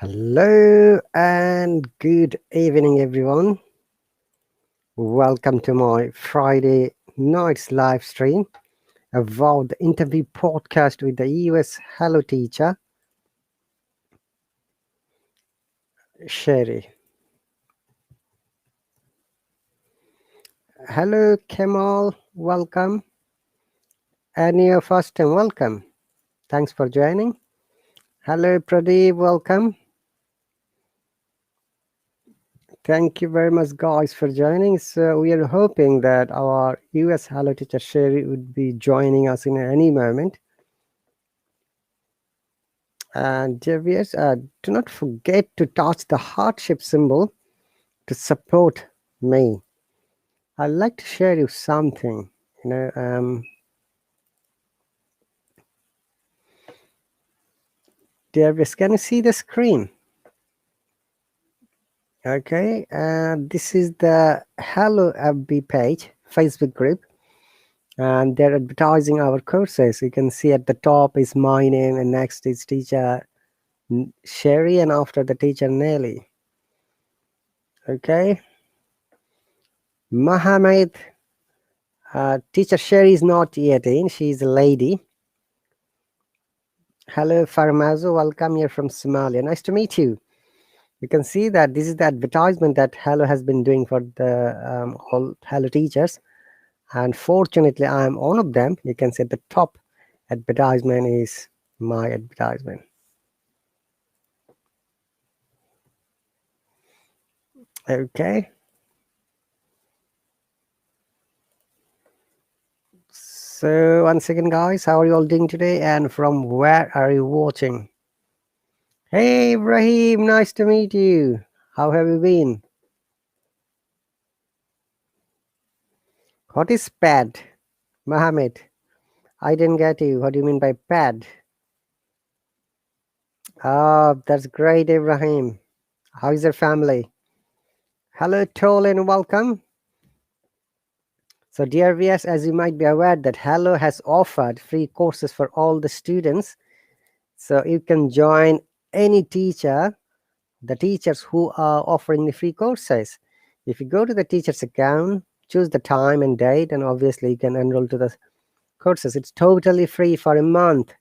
Hello and good evening, everyone. Welcome to my Friday night's live stream about the interview podcast with the US Hallo Teacher Cheri. Hello, Kemal. Welcome. And your first time, welcome. Thanks for joining. Hello, Pradeep. Welcome. Thank you very much, guys, for joining. So we are hoping that our US Hallo Teacher Cheri would be joining us in any moment. And viewers, do not forget to touch the heart-shaped symbol to support me. I'd like to share you something. Dear viewers, can you see the screen? Okay, this is the Hello FB page, Facebook group, and they're advertising our courses. You can see at the top is my name, and next is teacher Cheri, and after the teacher Nelly. Okay, Mohammed. Teacher Cheri is not yet in. She's a lady. Hello, Farmazo. Welcome here from Somalia. Nice to meet you. You can see that this is the advertisement that Hello has been doing for the all Hello teachers. And fortunately, I am one of them. You can see at the top advertisement is my advertisement. Okay. So once again, guys, how are you all doing today? And from where are you watching? Hey, Ibrahim, nice to meet you. How have you been? What is pad? Mohammed, I didn't get you. What do you mean by pad? Oh, that's great, Ibrahim. How is your family? Hello, Tol, and welcome. So, dear viewers, as you might be aware that Hello has offered free courses for all the students. So you can join any teacher, the teachers who are offering the free courses. If you go to the teacher's account, choose the time and date, and obviously you can enroll to the courses. It's totally free for a month,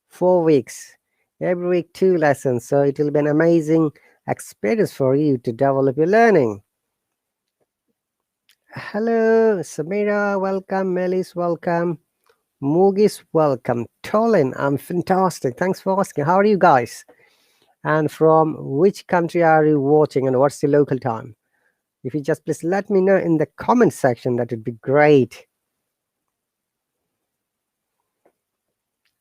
4 weeks, every week 2 lessons. So it will be an amazing experience for you to develop your learning. Hello, Samira, welcome. Melis, welcome. Mugis, welcome. Tolin, I'm fantastic. Thanks for asking. How are you guys? And from which country are you watching and what's the local time? If you just please let me know in the comment section, that would be great.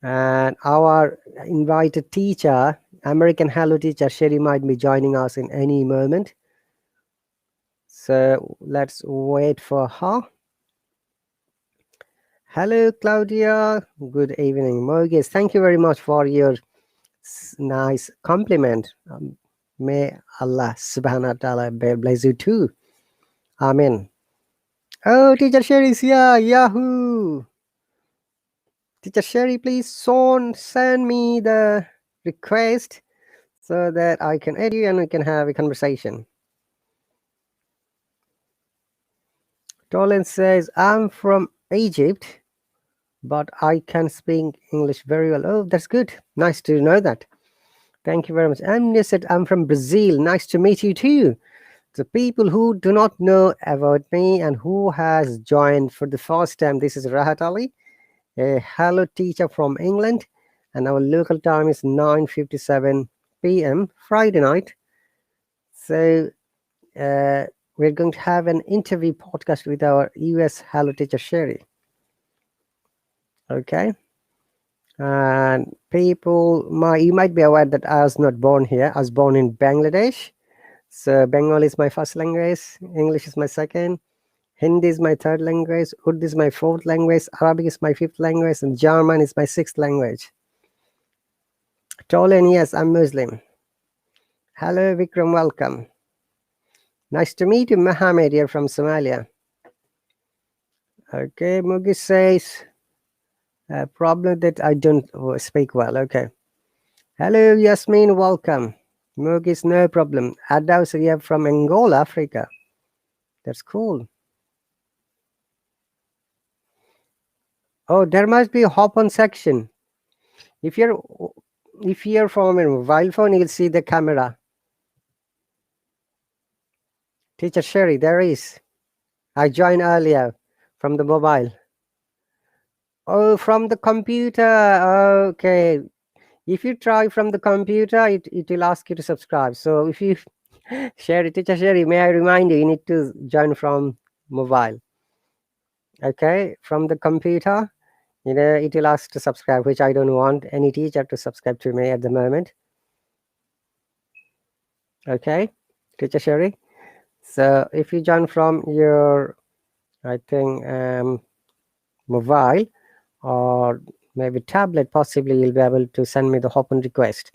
And our invited teacher, American Hello Teacher Cheri, might be joining us in any moment. So let's wait for her. Hello, Claudia. Good evening, Morgus. Thank you very much for your nice compliment. May Allah subhanahu wa ta'ala bless you too. Amen. Oh, Teacher Cheri is here. Yahoo! Teacher Cheri, please send me the request so that I can add you and we can have a conversation. Tolan says, I'm from Egypt, but I can speak English very well. Oh, that's good. Nice to know that. Thank you very much. And said, I'm from Brazil. Nice to meet you too. The people who do not know about me and who has joined for the first time, this is Rahat Ali, a Hello Teacher from England, and our local time is 9:57 p.m. Friday night. So we're going to have an interview podcast with our US Hello Teacher Cheri. Okay. And people, you might be aware that I was not born here. I was born in Bangladesh. So Bengali is my first language, English is my second, Hindi is my third language, Urdu is my fourth language, Arabic is my fifth language, and German is my sixth language. Tolan, yes, I'm Muslim. Hello, Vikram, welcome. Nice to meet you, Mohammed here from Somalia. Okay, Mugi says, problem that I don't speak well. Okay. Hello, Yasmin, welcome. Mugis, no problem. Adaus, you are from Angola, Africa. That's cool. Oh, there must be a hop on section. If you're if you're from a mobile phone, you'll see the camera. Teacher Cheri, there is. I joined earlier from the mobile. Oh, from the computer. Okay. If you try from the computer, it will ask you to subscribe. So if you share it, Teacher Cheri, may I remind you, you need to join from mobile. Okay, from the computer, it will ask to subscribe, which I don't want any teacher to subscribe to me at the moment. Okay, Teacher Cheri. So if you join from your, I think, mobile or maybe tablet, possibly you'll be able to send me the open request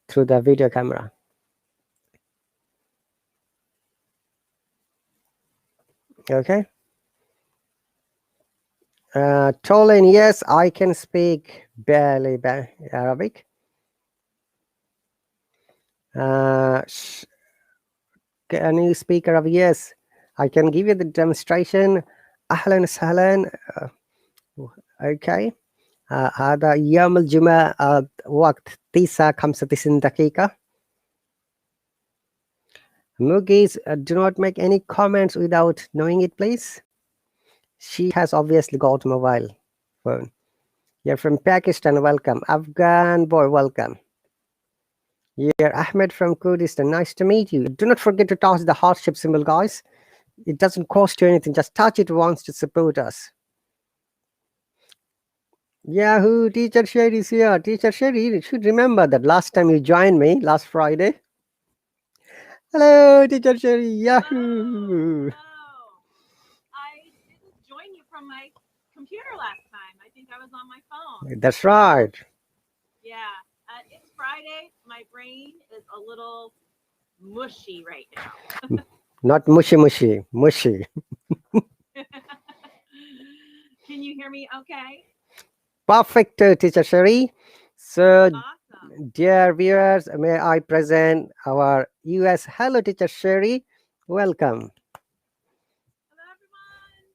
through the video camera. Okay. Tolan, yes, I can speak barely Arabic. Can you speak Arabic? Yes, I can give you the demonstration. أهلا وسهلا. Okay. هذا يوم الجمعة وقت 9:95 دقيقة. Mugis, do not make any comments without knowing it, please. She has obviously got mobile phone. You're from Pakistan, welcome. Afghan boy, welcome. You're Ahmed from Kurdistan, nice to meet you. Do not forget to touch the heart-shaped symbol, guys. It doesn't cost you anything, just touch it once to support us. Yahoo, Teacher Cheri is here. Teacher Cheri, you should remember that last time you joined me, last Friday. Hello, Teacher Cheri. Yahoo. Hello. I didn't join you from my computer last time. I think I was on my phone. That's right. Yeah. It's Friday. My brain is a little mushy right now. Not mushy, mushy, mushy. Can you hear me okay? Perfect, Teacher Cheri. So, Awesome. dear viewers, may I present our US Hallo Teacher Cheri. Welcome. Hello, everyone.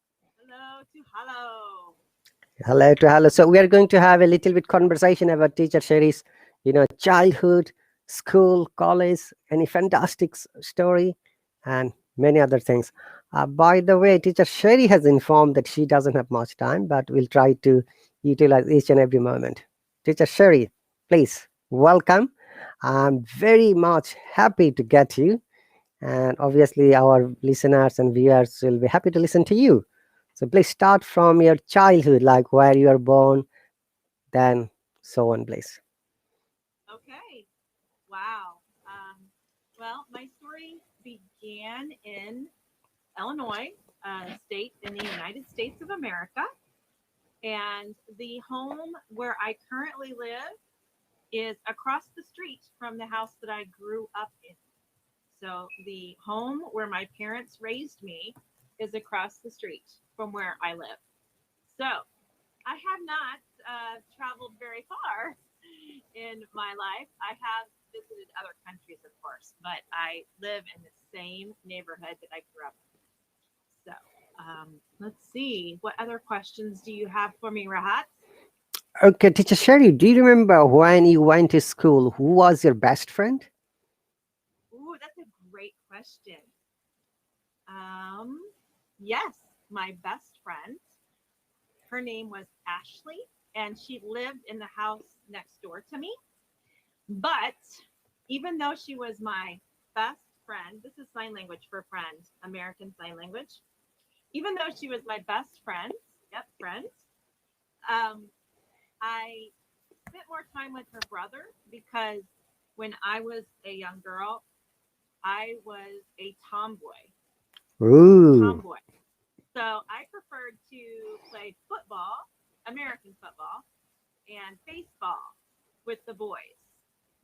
Hello to hello. Hello to hello. So we are going to have a little bit conversation about Teacher Cheri's, childhood, school, college, any fantastic story, and many other things. By the way, Teacher Cheri has informed that she doesn't have much time, but we'll try to utilize each and every moment. Teacher Cheri, please welcome. I'm very much happy to get you, and obviously our listeners and viewers will be happy to listen to you. So please start from your childhood, like where you are born, then so on, please. Okay. Wow. Well, my story began in Illinois, a state in the United States of America. And the home where I currently live is across the street from the house that I grew up in. So the home where my parents raised me is across the street from where I live. So I have not traveled very far in my life. I have visited other countries, of course, but I live in the same neighborhood that I grew up in. So let's see. What other questions do you have for me, Rahat? Okay, Teacher Cheri, do you remember when you went to school, who was your best friend? Ooh, that's a great question. Um, yes, my best friend. Her name was Ashley, and she lived in the house next door to me. But even though she was my best friend, this is sign language for friend, American Sign Language. Even though she was my best friend, yep, friend, um, I spent more time with her brother because when I was a young girl, I was a tomboy. Ooh, Tomboy. So I preferred to play football, American football, and baseball with the boys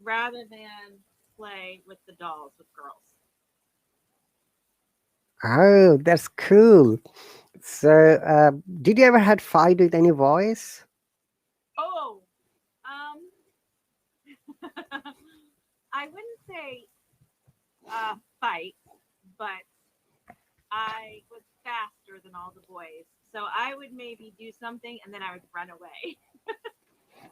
rather than play with the dolls with girls. oh, that's cool. So, did you ever had fight with any boys? Oh, um, I wouldn't say fight, but I was faster than all the boys. So I would maybe do something and then I would run away.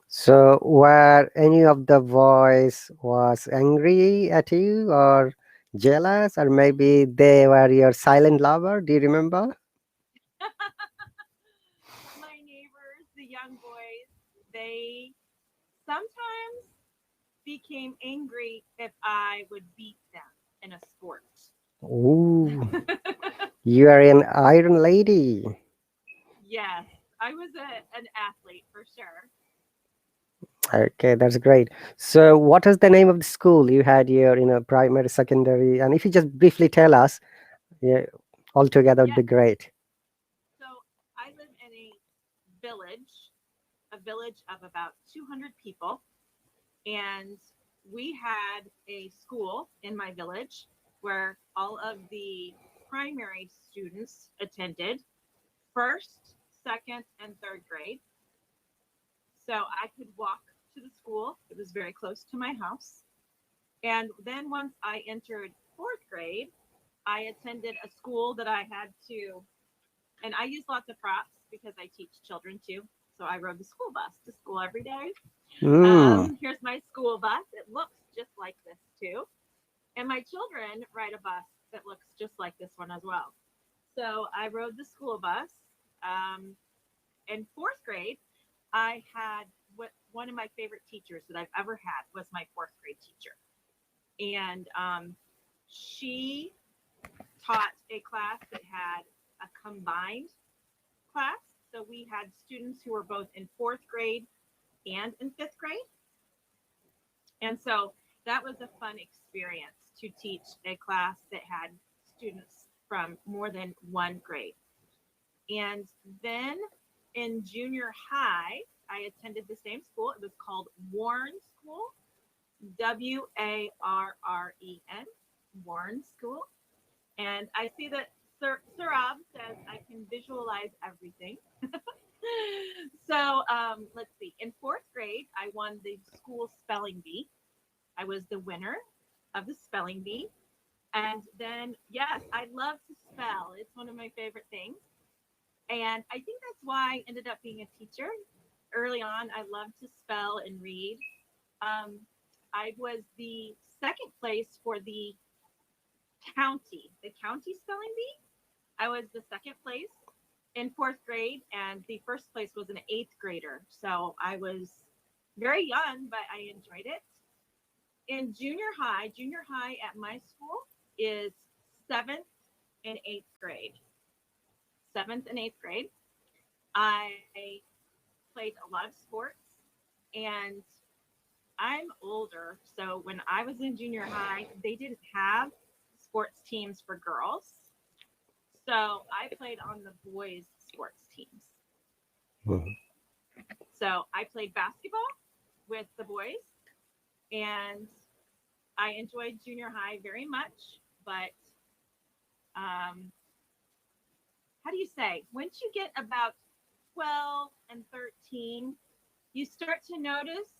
So, were any of the boys was angry at you or jealous, or maybe they were your silent lover? Do you remember? My neighbors, the young boys, they sometimes became angry if I would beat them in a sport. Ooh, you are an iron lady. Yes, I was an athlete for sure. Okay, that's great. So, what is the name of the school you had here in a primary, secondary? And if you just briefly tell us, yeah, altogether would Yes, be great. so I live in village, a village of about 200 people, and we had a school in my village where all of the primary students attended first, second, and third grade. So I could walk to the school. It was very close to my house. And then once I entered fourth grade, I attended a school that I had to, and I use lots of props because I teach children too. So I rode the school bus to school every day. Mm. Here's my school bus. It looks just like this too. And my children ride a bus that looks just like this one as well. So I rode the school bus. Um, in fourth grade, I had what one of my favorite teachers that I've ever had was my fourth grade teacher. And she taught a class that had a combined class. So we had students who were both in fourth grade and in fifth grade. And so that was a fun experience to teach a class that had students from more than one grade. And then in junior high, I attended the same school. It was called Warren School, Warren, Warren School. And I see that Surab says I can visualize everything. So let's see. In fourth grade, I won the school spelling bee. I was the winner of the spelling bee. And then, yes, I love to spell. It's one of my favorite things. And I think that's why I ended up being a teacher. Early on, I loved to spell and read. Um, I was the second place for the county spelling bee. I was the second place in fourth grade, and the first place was an eighth grader. So I was very young, but I enjoyed it. In junior high at my school is seventh and eighth grade. Seventh and eighth grade. I played a lot of sports, and I'm older. So when I was in junior high, they didn't have sports teams for girls. So I played on the boys' sports teams. Mhm. So I played basketball with the boys, and I enjoyed junior high very much. But um, how do you say? Once you get about 12 and 13, you start to notice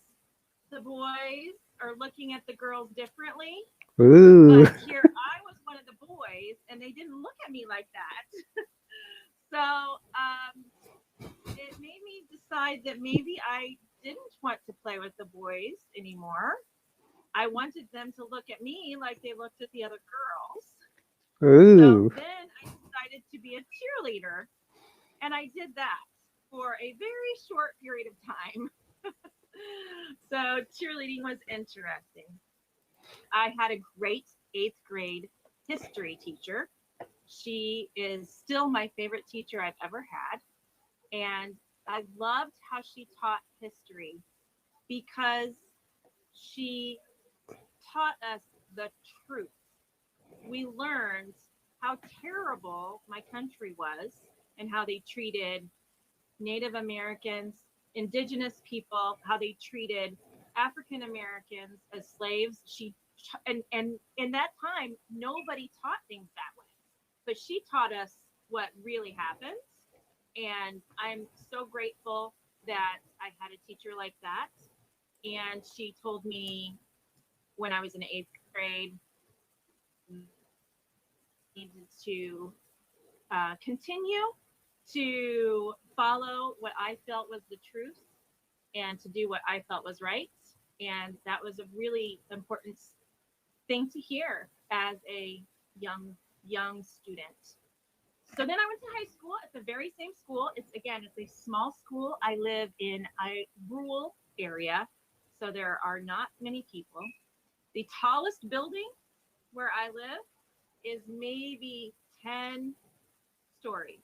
the boys are looking at the girls differently. Ooh. But here I was one of the boys, and they didn't look at me like that. So it made me decide that maybe I didn't want to play with the boys anymore. I wanted them to look at me like they looked at the other girls. So Ooh. then I decided to be a cheerleader, and I did that for a very short period of time. So cheerleading was interesting. I had a great eighth grade history teacher. She is still my favorite teacher I've ever had. And I loved how she taught history because she taught us the truth. We learned how terrible my country was and how they treated Native Americans, indigenous people, how they treated African Americans as slaves. And in that time, nobody taught things that way, but she taught us what really happens. And I'm so grateful that I had a teacher like that. And she told me when I was in grade, needed to continue to follow what I felt was the truth and to do what I felt was right. And that was a really important thing to hear as a young student. So then I went to high school at the very same school. It's a small school. I live in a rural area, so there are not many people. The tallest building where I live is maybe 10 stories,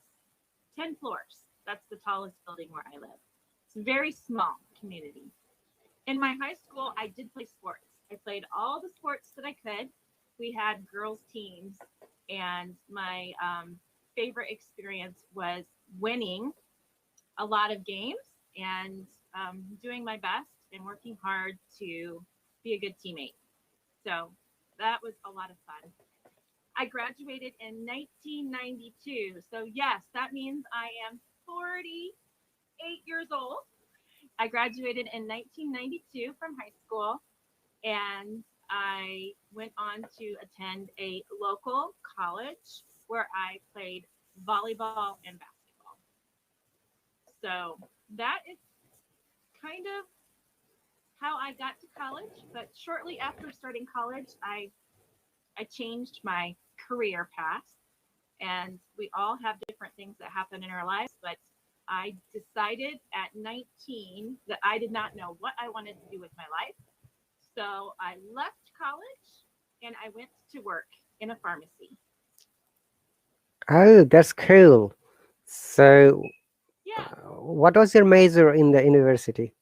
10 floors. That's the tallest building where I live. It's a very small community. In my high school, I did play sports. I played all the sports that I could. We had girls' teams, and my favorite experience was winning a lot of games and doing my best and working hard to be a good teammate. So that was a lot of fun. I graduated in 1992. So, yes, that means I am 48 years old. I graduated in 1992 from high school, and I went on to attend a local college where I played volleyball and basketball. So that is kind of how I got to college. But shortly after starting college, I changed my career path, and we all have different things that happen in our lives. But I decided at 19 that I did not know what I wanted to do with my life. So I left college and I went to work in a pharmacy. Oh, that's cool. So, Yeah. what was your major in the university?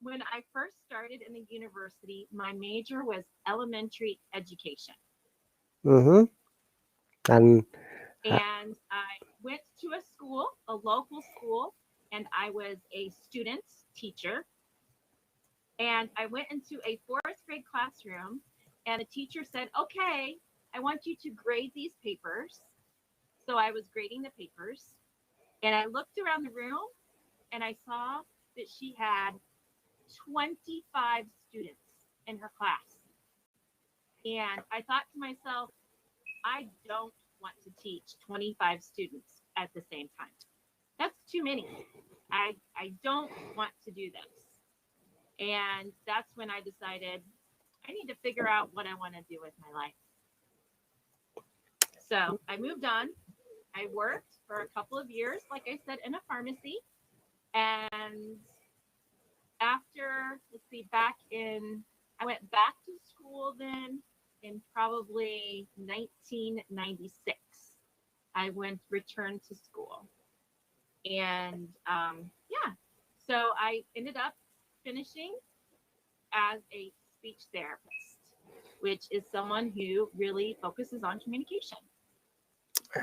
When I first started in the university, my major was elementary education. Mm-hmm. And uh, And I went to a school, a local school, and I was a student teacher. And I went into a fourth grade classroom, and the teacher said, "Okay, I want you to grade these papers." So I was grading the papers, and I looked around the room and I saw that she had 25 students in her class. And I thought to myself, I don't want to teach 25 students at the same time. That's too many. I don't want to do this. And that's when I decided I need to figure out what I want to do with my life. So I moved on. I worked for a couple of years, like I said, in a pharmacy. And after, let's see, I went back to school then in probably 1996. I returned to school. And yeah, so I ended up finishing as a speech therapist, which is someone who really focuses on communication.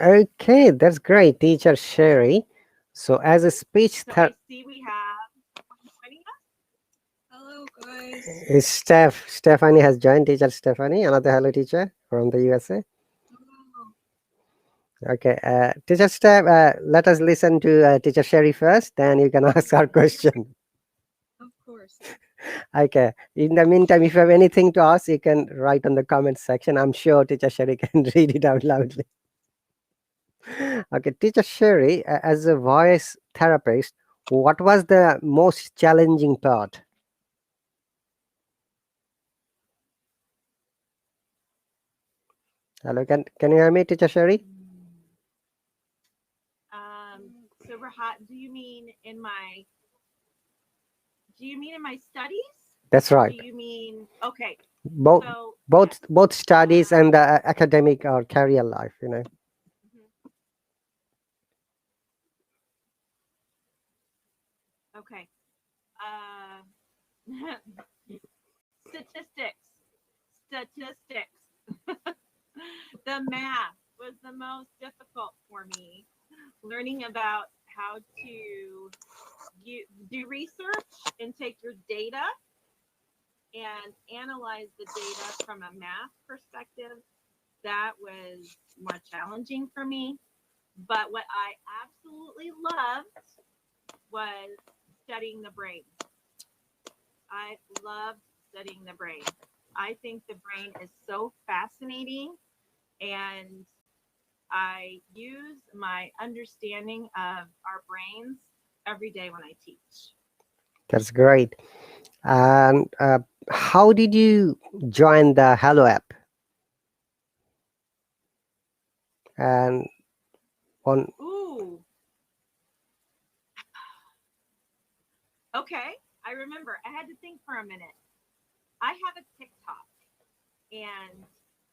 okay, that's great, teacher Cheri. So, as a speech So I see we have someone joining us. Hello, guys. Stephanie has joined. Teacher Stephanie, another hello teacher from the USA. Hello. Okay, teacher Steph, let us listen to teacher Cheri first. Then you can ask our question. Of course. Okay. In the meantime, if you have anything to ask, you can write on the comment section. I'm sure teacher Cheri can read it out loudly. Okay, teacher Cheri, as a voice therapist, what was the most challenging part? Hello, can you hear me, teacher Cheri? So Rahat, do you mean in my studies? That's right. Do you mean okay? Both So both yes. both studies and the academic or career life. Mhm. Okay. Uh, statistics. Statistics. The math was the most difficult for me. Learning about how to do research and take your data and analyze the data from a math perspective, that was more challenging for me. But what I absolutely loved was studying the brain. I loved studying the brain. I think the brain is so fascinating, and I use my understanding of our brains every day when I teach. That's great. And how did you join the Hello app? And on Ooh, okay. I remember. I had to think for a minute. I have a TikTok, and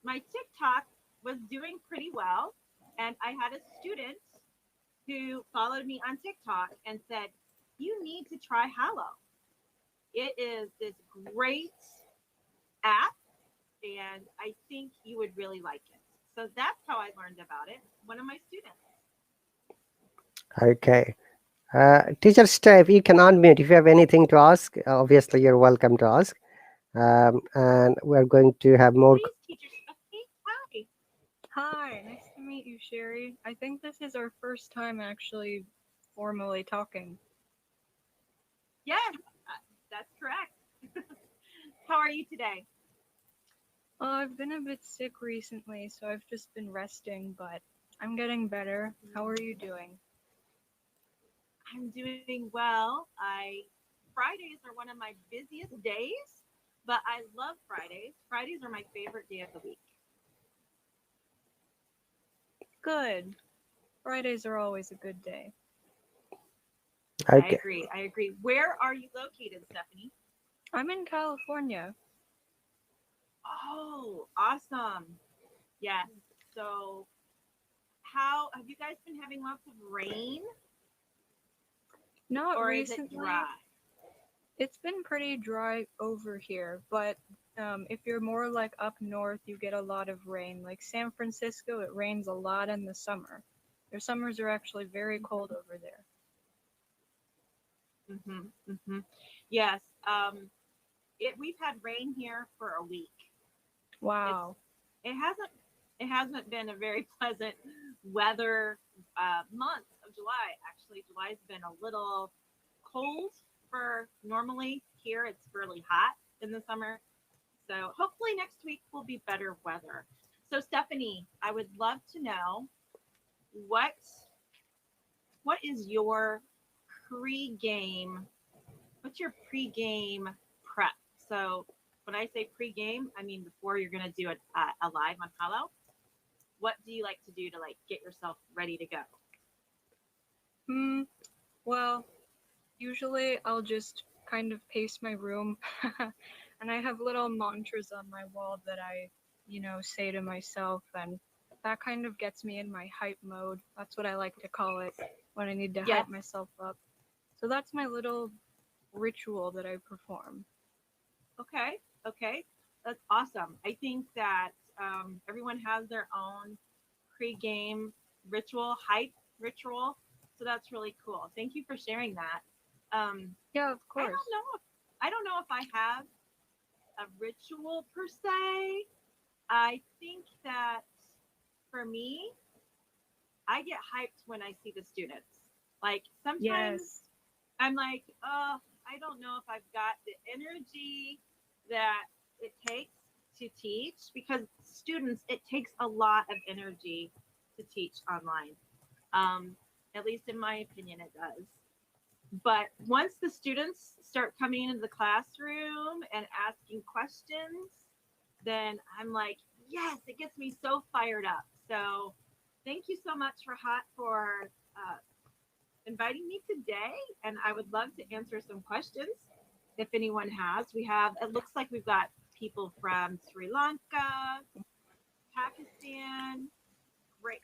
my TikTok was doing pretty well. And I had a student who followed me on TikTok and said, "You need to try Hallo. It is this great app, and I think you would really like it." So that's how I learned about it. One of my students. okay. Teacher Steph, you can unmute if you have anything to ask. Obviously, you're welcome to ask. And we're going to have more. Please, teacher Stephanie. Hi. Hi, nice to meet you, Cheri. I think this is our first time actually formally talking. Yes, that's correct. How are you today? I've been a bit sick recently, so I've just been resting, but I'm getting better. How are you doing? I'm doing well. Fridays are one of my busiest days, but I love Fridays. Fridays are my favorite day of the week. Good. Fridays are always a good day. I Okay. agree. I agree. Where are you located, Stephanie? I'm in California. Oh, awesome. Yes. So, how have you guys been having lots of rain, Not or is it recently. dry? It's been pretty dry over here, but if you're more like up north, you get a lot of rain. Like San Francisco, it rains a lot in the summer. Their summers are actually very cold over there. Mhm. Mhm. Yes. We've had rain here for a week. It's Wow. it hasn't been a very pleasant weather month of July. Actually, July's been a little cold for normally here. It's fairly hot in the summer. So hopefully next week will be better weather. So Stephanie, I would love to know what what is your pre-game what's your pre-game prep? So when I say pre-game, I mean before you're going to do a live on Hello. What do you like to do to like get yourself ready to go? Hmm. Well, usually I'll just kind of pace my room, and I have little mantras on my wall that I say to myself, and that kind of gets me in my hype mode. That's what I like to call it when I need to Yes. hype myself up. So that's my little ritual that I perform. Okay. Okay. That's awesome. I think that everyone has their own pre-game ritual, hype ritual. So that's really cool. Thank you for sharing that. Yeah, of I course. don't know if I don't know if I have a ritual per se. I think that for me, I get hyped when I see the students. Like sometimes Yes. I'm like, oh, I don't know if I've got the energy that it takes to teach because students, it takes a lot of energy to teach online. Um, at least in my opinion, it does. But once the students start coming into the classroom and asking questions, then I'm like, yes, it gets me so fired up. So thank you so much for inviting me today, and I would love to answer some questions if anyone has. It looks like we've got people from Sri Lanka, Pakistan, great,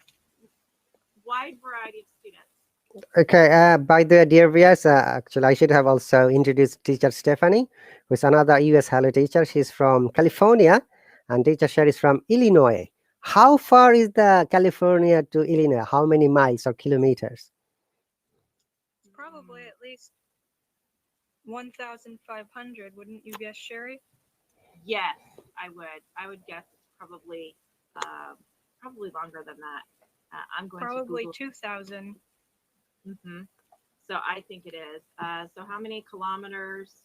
wide variety of students. Okay. By the way, dear viewers, actually, I should have also introduced Teacher Stephanie, who's another US Hello teacher. She's from California, and Teacher Cheri is from Illinois. How far is the California to Illinois? How many miles or kilometers? It's probably at least 1,500, wouldn't you guess, Cheri? Yes, I would. I would guess it's probably longer than that. I'm going to Probably Google. 2,000. Hmm. So I think it is. So how many kilometers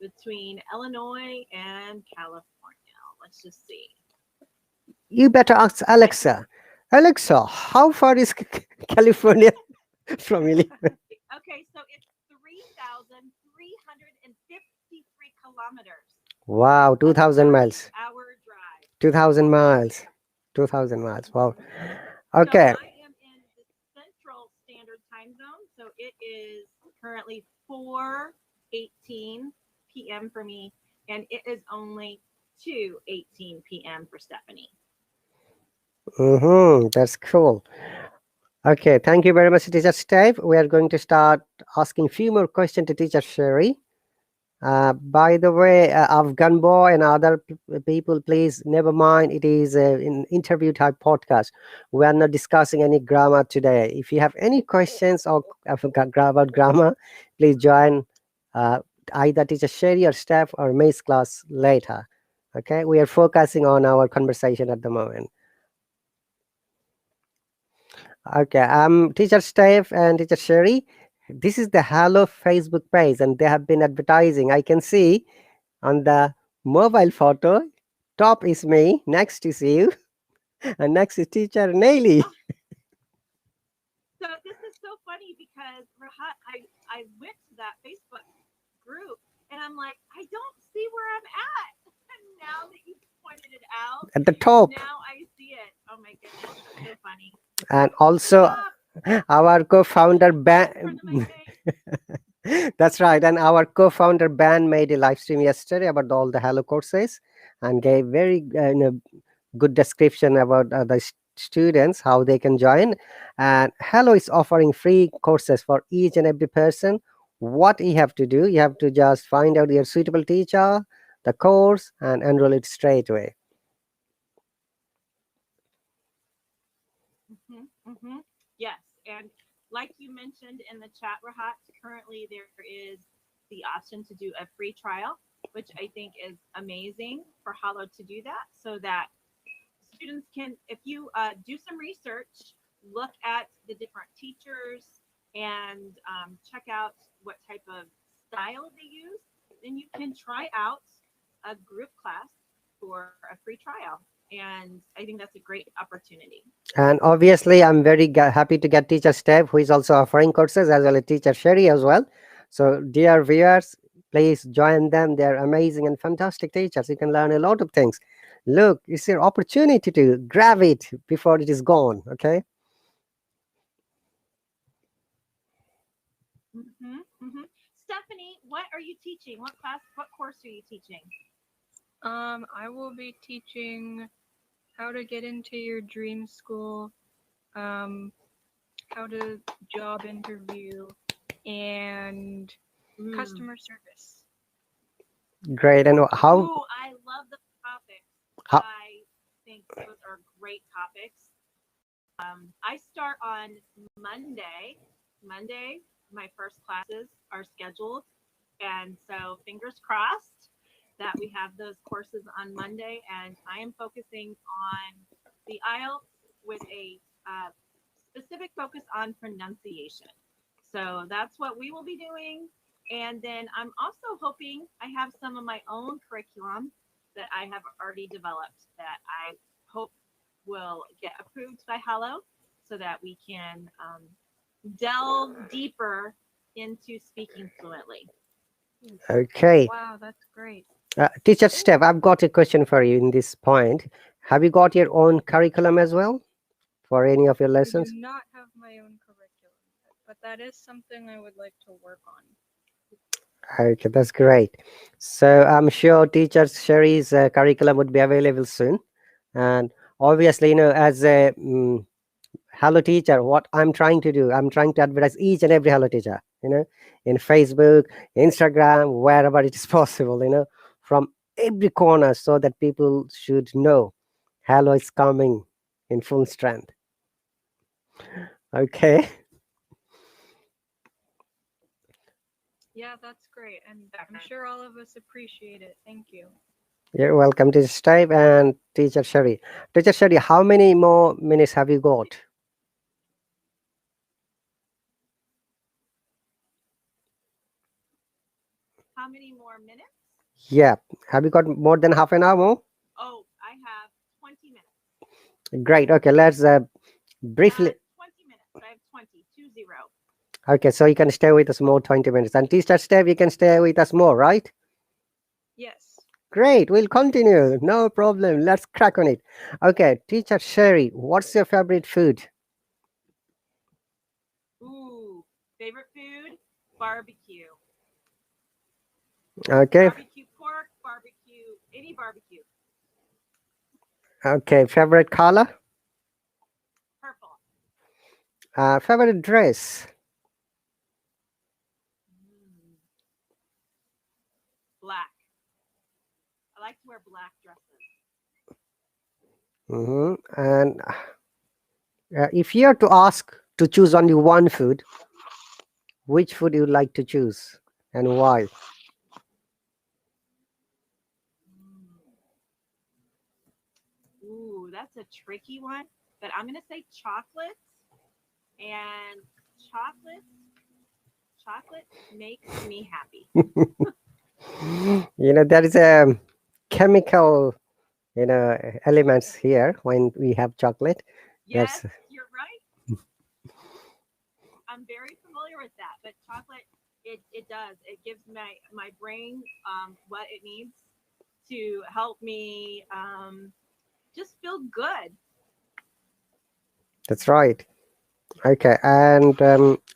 between Illinois and California? Let's just see. You better ask Alexa. Alexa, how far is California from Illinois? Okay, so it's 3,353 kilometers. Wow, That's 2,000 about an miles. hour drive. 2,000 miles. 2,000 miles. Wow. So Okay. I am in the Central Standard Time Zone. So it is currently 4:18 p.m. for me, and it is only 2:18 p.m. for Stephanie. That's cool. Okay, thank you very much, Teacher Steve. We are going to start asking few more questions to Teacher Cheri. By the way, Afghan boy and other people, please never mind. It is an interview type podcast. We are not discussing any grammar today. If you have any questions or about grammar, please join uh, either Teacher Cheri or Steph or May's class later. Okay, we are focusing on our conversation at the moment. Okay, Teacher Steph and Teacher Cheri. This is the Hello Facebook page, and they have been advertising. I can see on the mobile photo, top is me, next is you, and next is Teacher Nelly. So this is so funny because Rahat, I went to that Facebook group and I'm like, I don't see where I'm at. And now that you pointed it out, At the top. now I see it. Oh my goodness, that's so funny. And also our co-founder In ban. front of my face. That's right. And our co-founder ban made a live stream yesterday about all the Hello courses and gave very good description about the students how they can join. And Hello is offering free courses for each and every person. What you have to do, you have to just find out your suitable teacher, the course, and enroll it straight away. Yes, and like you mentioned in the chat, Rahat, currently there is the option to do a free trial, which I think is amazing for Hallo to do that, so that students can, if you do some research, look at the different teachers and check out what type of style they use, then you can try out a group class for a free trial. And I think that's a great opportunity. And obviously, I'm very happy to get Teacher Steph, who is also offering courses, as well as Teacher Cheri as well. So, dear viewers, please join them. They're amazing and fantastic teachers. You can learn a lot of things. Look, it's your opportunity to grab it before it is gone. Okay. Stephanie, what are you teaching? What class, what course are you teaching? I will be teaching how to get into your dream school, how to job interview, and customer service. Great. And how? Ooh, I love the topics. How? I think those are great topics. I start on Monday. Monday, my first classes are scheduled. And so fingers crossed that we have those courses on Monday. And I am focusing on the IELTS with a specific focus on pronunciation. So that's what we will be doing. And then I'm also hoping I have some of my own curriculum that I have already developed that I hope will get approved by Hallo so that we can delve deeper into speaking fluently. Okay. Wow, that's great. Teacher Steph, I've got a question for you in this point. Have you got your own curriculum as well for any of your I lessons? do not have my own curriculum yet, but that is something I would like to work on. Okay, that's great. So I'm sure Teacher Cheri's curriculum would be available soon. And obviously, as a Hello Teacher, what I'm trying to do, I'm trying to advertise each and every Hello Teacher, in Facebook, Instagram, wherever it is possible, from every corner so that people should know Hello is coming in full strength. Okay. Yeah, that's great. And I'm sure all of us appreciate it. Thank you. You're welcome, Teacher Steve and Teacher Cheri. Teacher Cheri, how many more minutes have you got? How many more minutes? Yeah. Have you got more than half an hour more? Oh, Great. Okay, let's briefly. 20 minutes. I have 20. Okay, so you can stay with us more 20 minutes. And teacher Steph, you can stay with us more, right? Yes. Great, we'll continue. No problem. Let's crack on it. Okay, teacher Sherry, what's your favorite food? Ooh, favorite food? Barbecue. Okay, Barbecue pork, barbecue, any barbecue. okay, favorite color? Purple. Favorite dress? Mm, black. I like to wear black dresses. And if you are to ask to choose only one food, which food you would like to choose and why? Mm. Ooh, that's a tricky one. But I'm gonna say chocolate. And chocolate, chocolate makes me happy. There is a chemical, elements here when we have chocolate. Yes, That's you're right. I'm very familiar with that. But chocolate, it does. It gives my brain what it needs to help me just feel good. that's right. Okay, and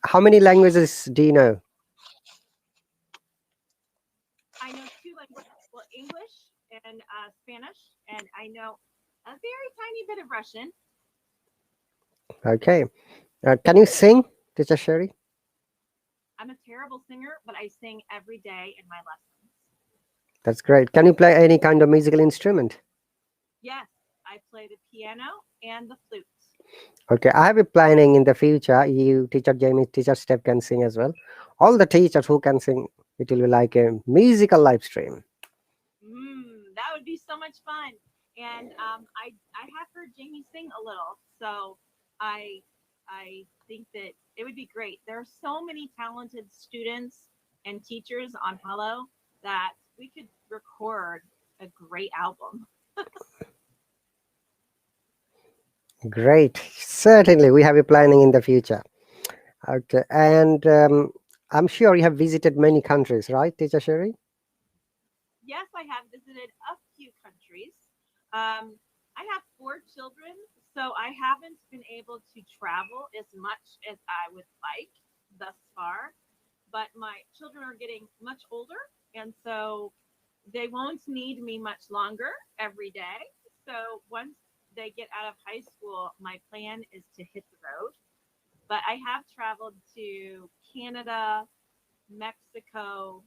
how many languages do you know? I know two languages, well, English and Spanish, and I know a very tiny bit of Russian. Okay, can you sing, teacher Sherry? I'm a terrible singer, but I sing every day in my lessons. That's great. Can you play any kind of musical instrument? Yes, I play the piano and the flute. Okay, I have a planning in the future. You, teacher Jamie, teacher Steph can sing as well. All the teachers who can sing, it will be like a musical live stream. That would be so much fun. And I have heard Jamie sing a little, so I I think that it would be great. There are so many talented students and teachers on Hello that we could record a great album. Great. Certainly, we have a planning in the future. Okay, and I'm sure you have visited many countries, right, teacher Sherry? Yes, I have visited a few countries. Um, I have four children, so I haven't been able to travel as much as I would like thus far. But my children are getting much older, and so they won't need me much longer every day. So once they get out of high school, my plan is to hit the road. But I have traveled to Canada, Mexico,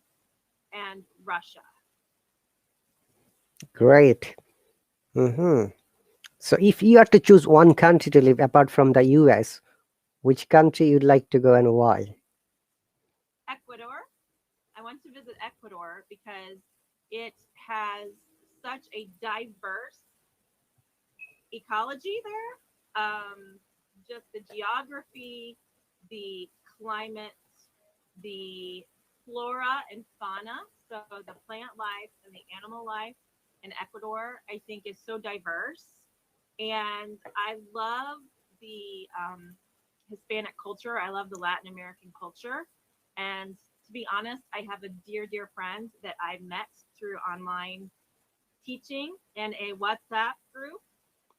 and Russia. Great. hmm So, if you had to choose one country to live apart from the US, which country you'd like to go and why? Ecuador. I want to visit Ecuador because it has such a diverse ecology there. Just the geography, the climate, the flora and fauna. So the plant life and the animal life in Ecuador, I think, is so diverse. And I love the Hispanic culture. I love the Latin American culture. And to be honest, I have a dear, dear friend that I met through online teaching in a WhatsApp group.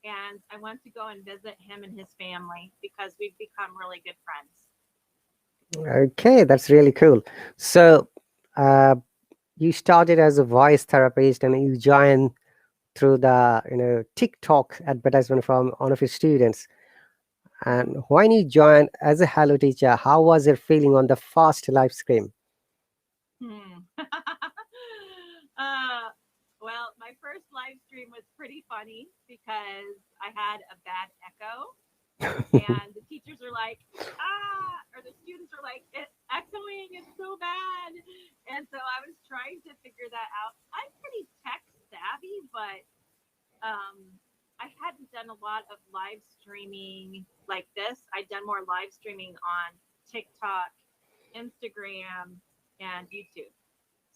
And I want to go and visit him and his family because we've become really good friends. Okay, that's really cool. So, uh, you started as a voice therapist and you joined through the TikTok advertisement from one of your students. And when you joined as a Hello Teacher, how was your feeling on the first live stream? Hmm. Well, my first live stream was pretty funny because I had a bad echo, and the teachers are like, or the students are like, it's echoing, it's so bad. And so I was trying to figure that out. I'm pretty tech savvy, but I hadn't done a lot of live streaming like this. I'd done more live streaming on TikTok, Instagram, and YouTube.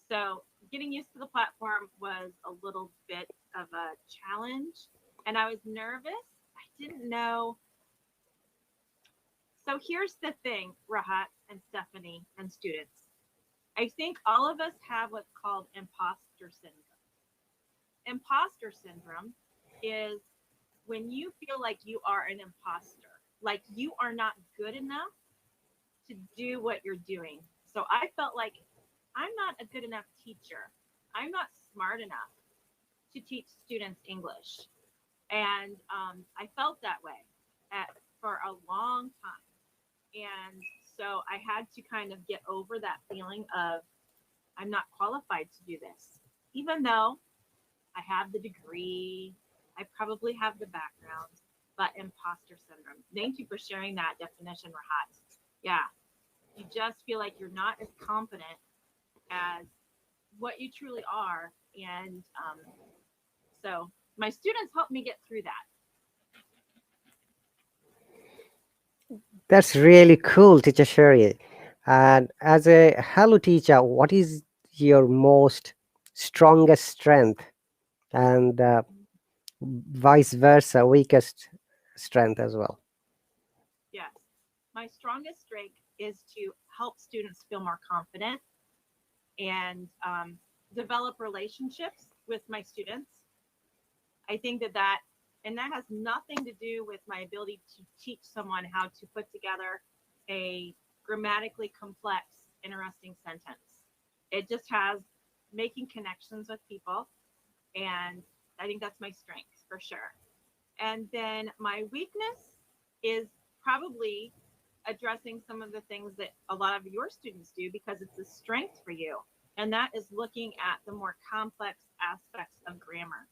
So getting used to the platform was a little bit of a challenge, and I was nervous. I didn't know. So here's the thing, Rahat and Stephanie and students. I think all of us have what's called imposter syndrome. Imposter syndrome is when you feel like you are an imposter, like you are not good enough to do what you're doing. So I felt like I'm not a good enough teacher. I'm not smart enough to teach students English. And I felt that way for a long time. And so I had to kind of get over that feeling of I'm not qualified to do this, even though I have the degree, I probably have the background, but imposter syndrome. Thank you for sharing that definition, Rahat. Yeah, you just feel like you're not as confident as what you truly are. And so my students helped me get through that. That's really cool, Teacher Cheri. And as a Hello teacher, what is your most strongest strength, and vice versa, weakest strength as well? Yes. My strongest strength is to help students feel more confident and develop relationships with my students. I think and that has nothing to do with my ability to teach someone how to put together a grammatically complex, interesting sentence. It just has making connections with people. And I think that's my strength for sure. And then my weakness is probably addressing some of the things that a lot of your students do because it's a strength for you. And that is looking at the more complex aspects of grammar.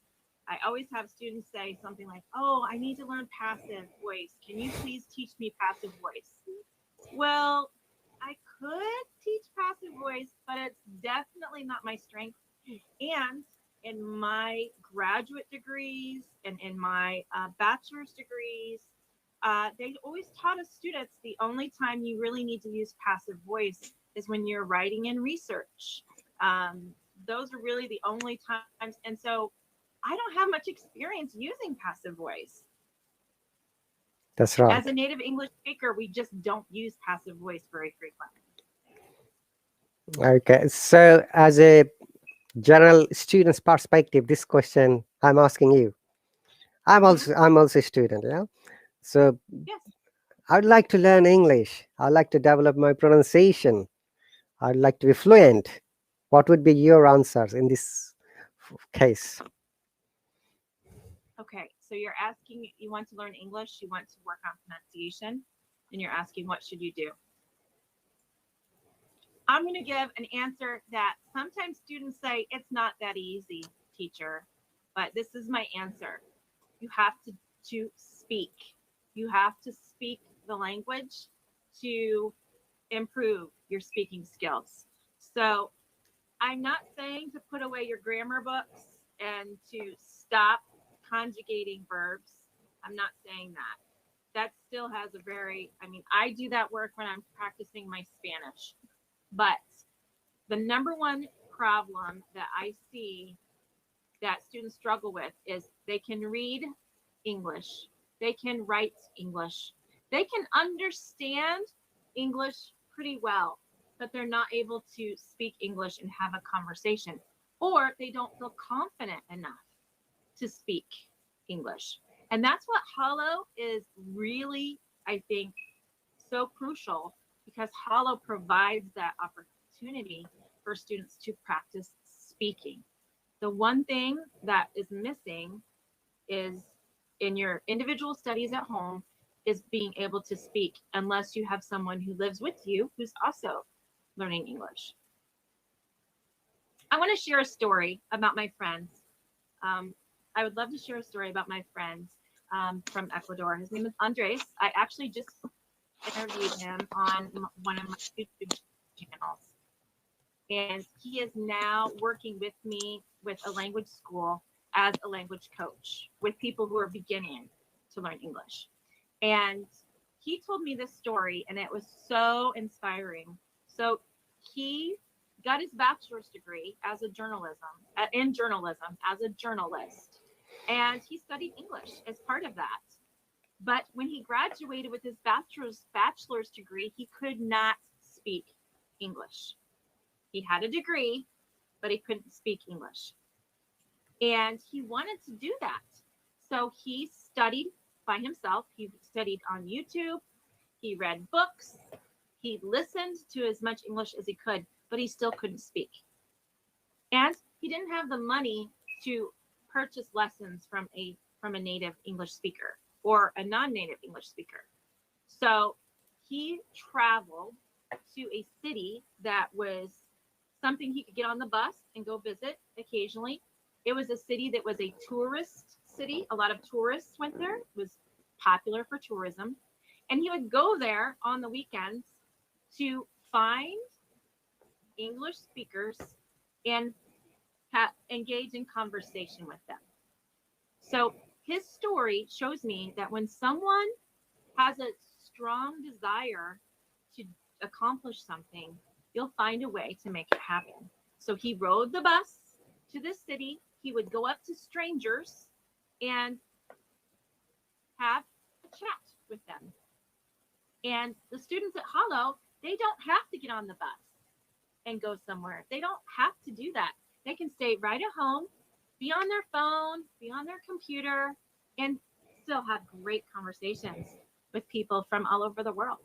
I always have students say something like, oh, I need to learn passive voice. Can you please teach me passive voice? Well, I could teach passive voice, but it's definitely not my strength. And in my graduate degrees and in my bachelor's degrees, they always taught us students the only time you really need to use passive voice is when you're writing and research. Those are really the only times. And so I don't have much experience using passive voice. That's right. As a native English speaker, we just don't use passive voice very frequently. Okay, so as a general student's perspective, this question I'm asking you. I'm also a student, yeah. So Yes. I'd like to learn English. I'd like to develop my pronunciation. I'd like to be fluent. What would be your answers in this case? Okay. So you're asking, you want to learn English, you want to work on pronunciation, and you're asking, what should you do? I'm going to give an answer that sometimes students say, it's not that easy, teacher, but this is my answer. You have to speak. You have to speak the language to improve your speaking skills. So I'm not saying to put away your grammar books and to stop conjugating verbs. I'm not saying that. That still has a I do that work when I'm practicing my Spanish. But the number one problem that I see that students struggle with is they can read English, they can write English, they can understand English pretty well, but they're not able to speak English and have a conversation, or they don't feel confident enough to speak English. And that's what Hallo is really, I think, so crucial because Hallo provides that opportunity for students to practice speaking. The one thing that is missing is in your individual studies at home is being able to speak unless you have someone who lives with you who's also learning English. I want to share a story about my friends. I would love to share a story about my friend from Ecuador. His name is Andres. I actually just interviewed him on one of my YouTube channels. And he is now working with me with a language school as a language coach with people who are beginning to learn English. And he told me this story, and it was so inspiring. So he got his bachelor's degree as a journalism as a journalist, and he studied English as part of that. But when he graduated with his bachelor's degree, he could not speak English. He had a degree, but he couldn't speak English. And he wanted to do that. So he studied by himself. He studied on YouTube. He read books. He listened to as much English as he could, but he still couldn't speak. And he didn't have the money to purchase lessons from a native English speaker or a non-native English speaker. So he traveled to a city that was something he could get on the bus and go visit occasionally. It was a city that was a tourist city. A lot of tourists went there. It was popular for tourism. And he would go there on the weekends to find English speakers and engage in conversation with them. So his story shows me that when someone has a strong desire to accomplish something, you'll find a way to make it happen. So he rode the bus to this city. He would go up to strangers and have a chat with them. And the students at Hallo, they don't have to get on the bus and go somewhere. They don't have to do that. They can stay right at home, be on their phone, be on their computer, and still have great conversations with people from all over the world.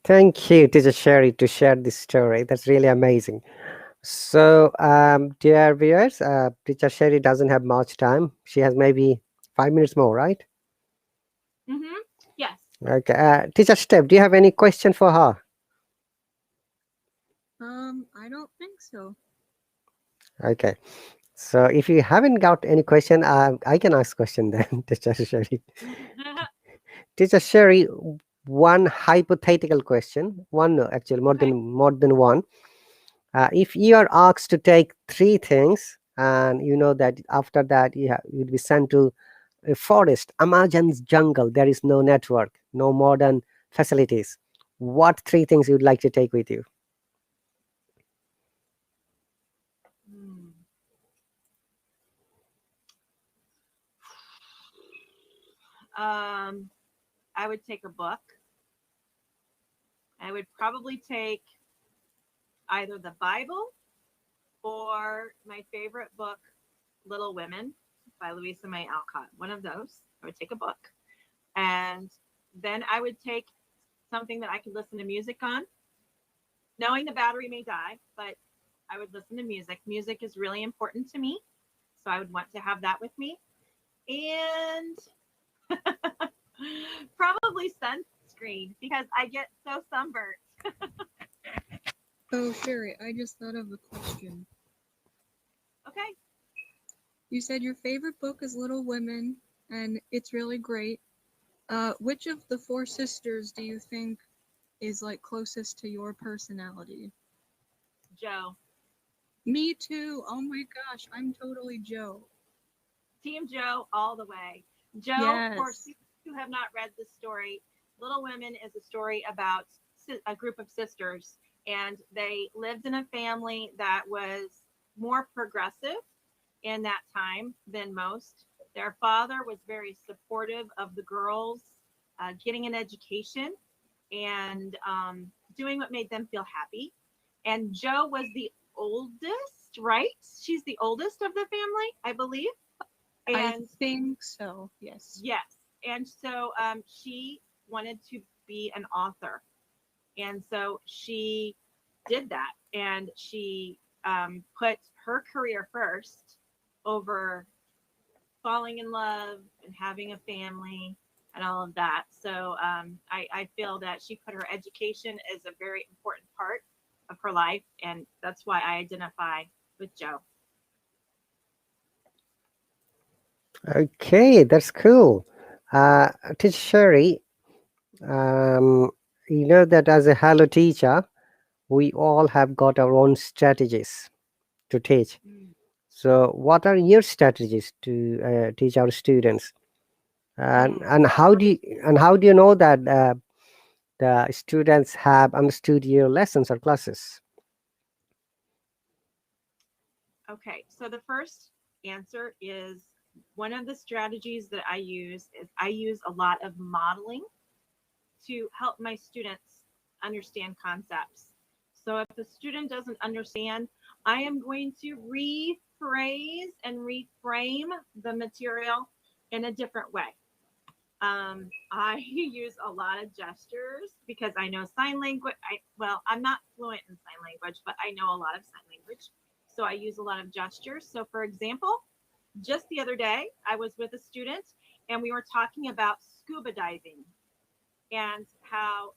Thank you, Teacher Cheri, to share this story. That's really amazing. So, dear viewers, Teacher Cheri doesn't have much time. She has maybe 5 minutes more, right? Mm-hmm. Yes. Okay. Teacher Steph, do you have any question for her? I don't think so. Okay. So, if you haven't got any question, I can ask question then, Teacher Cheri. Teacher Cheri, one hypothetical question. One, no, actually, Okay. more than one. If you are asked to take three things, and you know that after that you'll be sent to a forest, Amazon's jungle, there is no network, no modern facilities. What three things you'd like to take with you? Hmm. I would take a book. I would probably take either the Bible or my favorite book, Little Women by Louisa May Alcott. One of those. I would take a book. And then I would take something that I could listen to music on, knowing the battery may die, but I would listen to music. Music is really important to me. So I would want to have that with me. And probably sunscreen because I get so sunburnt. Oh, Sherry, I just thought of a question. Okay. You said your favorite book is Little Women, and it's really great. Which of the four sisters do you think is like closest to your personality? Joe. Me too. Oh my gosh, I'm totally Joe. Team Joe all the way. Joe, for Yes. students who have not read this story, Little Women is a story about a group of sisters, and they lived in a family that was more progressive in that time than most. Their father was very supportive of the girls getting an education and doing what made them feel happy. And Joe was the oldest, right? She's the oldest of the family, I believe. I And think so, yes. yes, and so she wanted to be an author, and so she did that, and she put her career first over falling in love and having a family and all of that. So I feel that she put her education as a very important part of her life, and that's why I identify with Joe. Okay, that's cool. Teacher Cheri, um, you know that as a Hello teacher, we all have got our own strategies to teach. Mm. So, what are your strategies to teach our students? And Well, how do you know that the students have understood your lessons or classes? okay, so the first answer is one of the strategies that I use is I use a lot of modeling to help my students understand concepts. So if a student doesn't understand, I am going to rephrase and reframe the material in a different way. I use a lot of gestures because I know sign language. I'm not fluent in sign language, but I know a lot of sign language. So I use a lot of gestures. So for example, just the other day, I was with a student and we were talking about scuba diving and how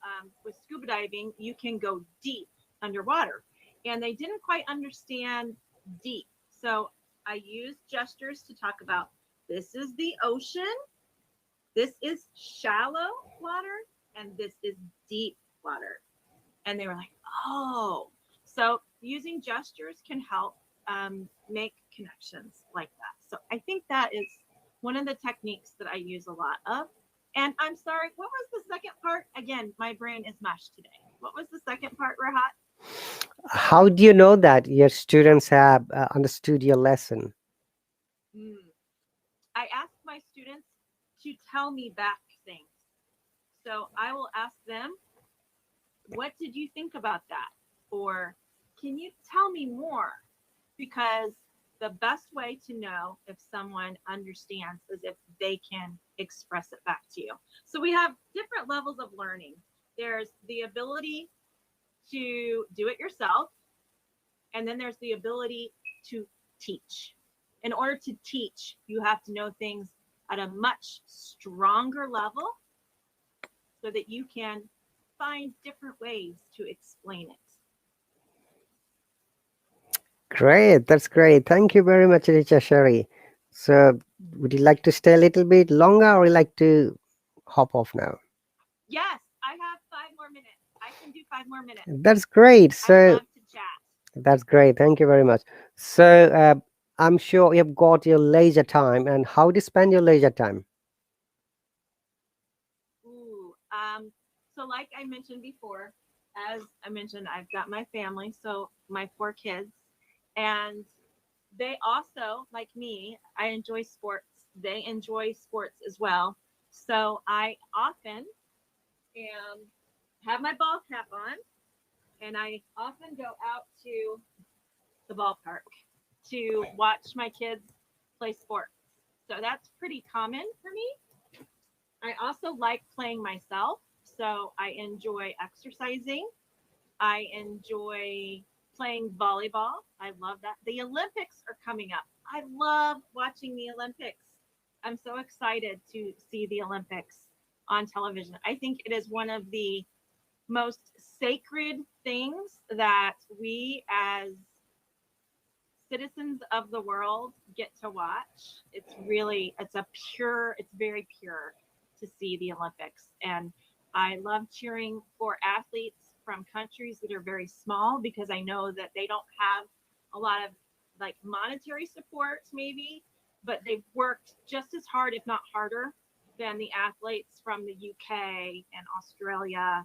with scuba diving, you can go deep underwater. And they didn't quite understand deep. So I used gestures to talk about this is the ocean, this is shallow water, and this is deep water. And they were like, oh. So using gestures can help make connections like that. So I think that is one of the techniques that I use a lot of. And I'm sorry, what was the second part? Again, my brain is mashed today. What was the second part, Rahat? How do you know that your students have understood your lesson? I ask my students to tell me back things. So I will ask them, what did you think about that? Or can you tell me more? Because the best way to know if someone understands is if they can express it back to you. So we have different levels of learning. There's the ability to do it yourself, and then there's the ability to teach. In order to teach, you have to know things at a much stronger level so that you can find different ways to explain it. Great, that's great. Thank you very much, Teacher Cheri. So, would you like to stay a little bit longer, or would you like to hop off now? Yes, I have 5 more minutes. I can do 5 more minutes. That's great. I would So, love to chat. that's great. Thank you very much. So, I'm sure you've got your leisure time, and how do you spend your leisure time? Ooh, so like I mentioned before, as I mentioned, I've got my family, so my 4 kids, and they also, like me, I enjoy sports. They enjoy sports as well. So I often am have my ball cap on, and I often go out to the ballpark to watch my kids play sports. So that's pretty common for me. I also like playing myself. So I enjoy exercising. I enjoy playing volleyball. I love that. The Olympics are coming up. I love watching the Olympics. I'm so excited to see the Olympics on television. I think it is one of the most sacred things that we as citizens of the world get to watch. It's very pure to see the Olympics. And I love cheering for athletes from countries that are very small because I know that they don't have a lot of like monetary support, maybe, but they've worked just as hard, if not harder, than the athletes from the UK and Australia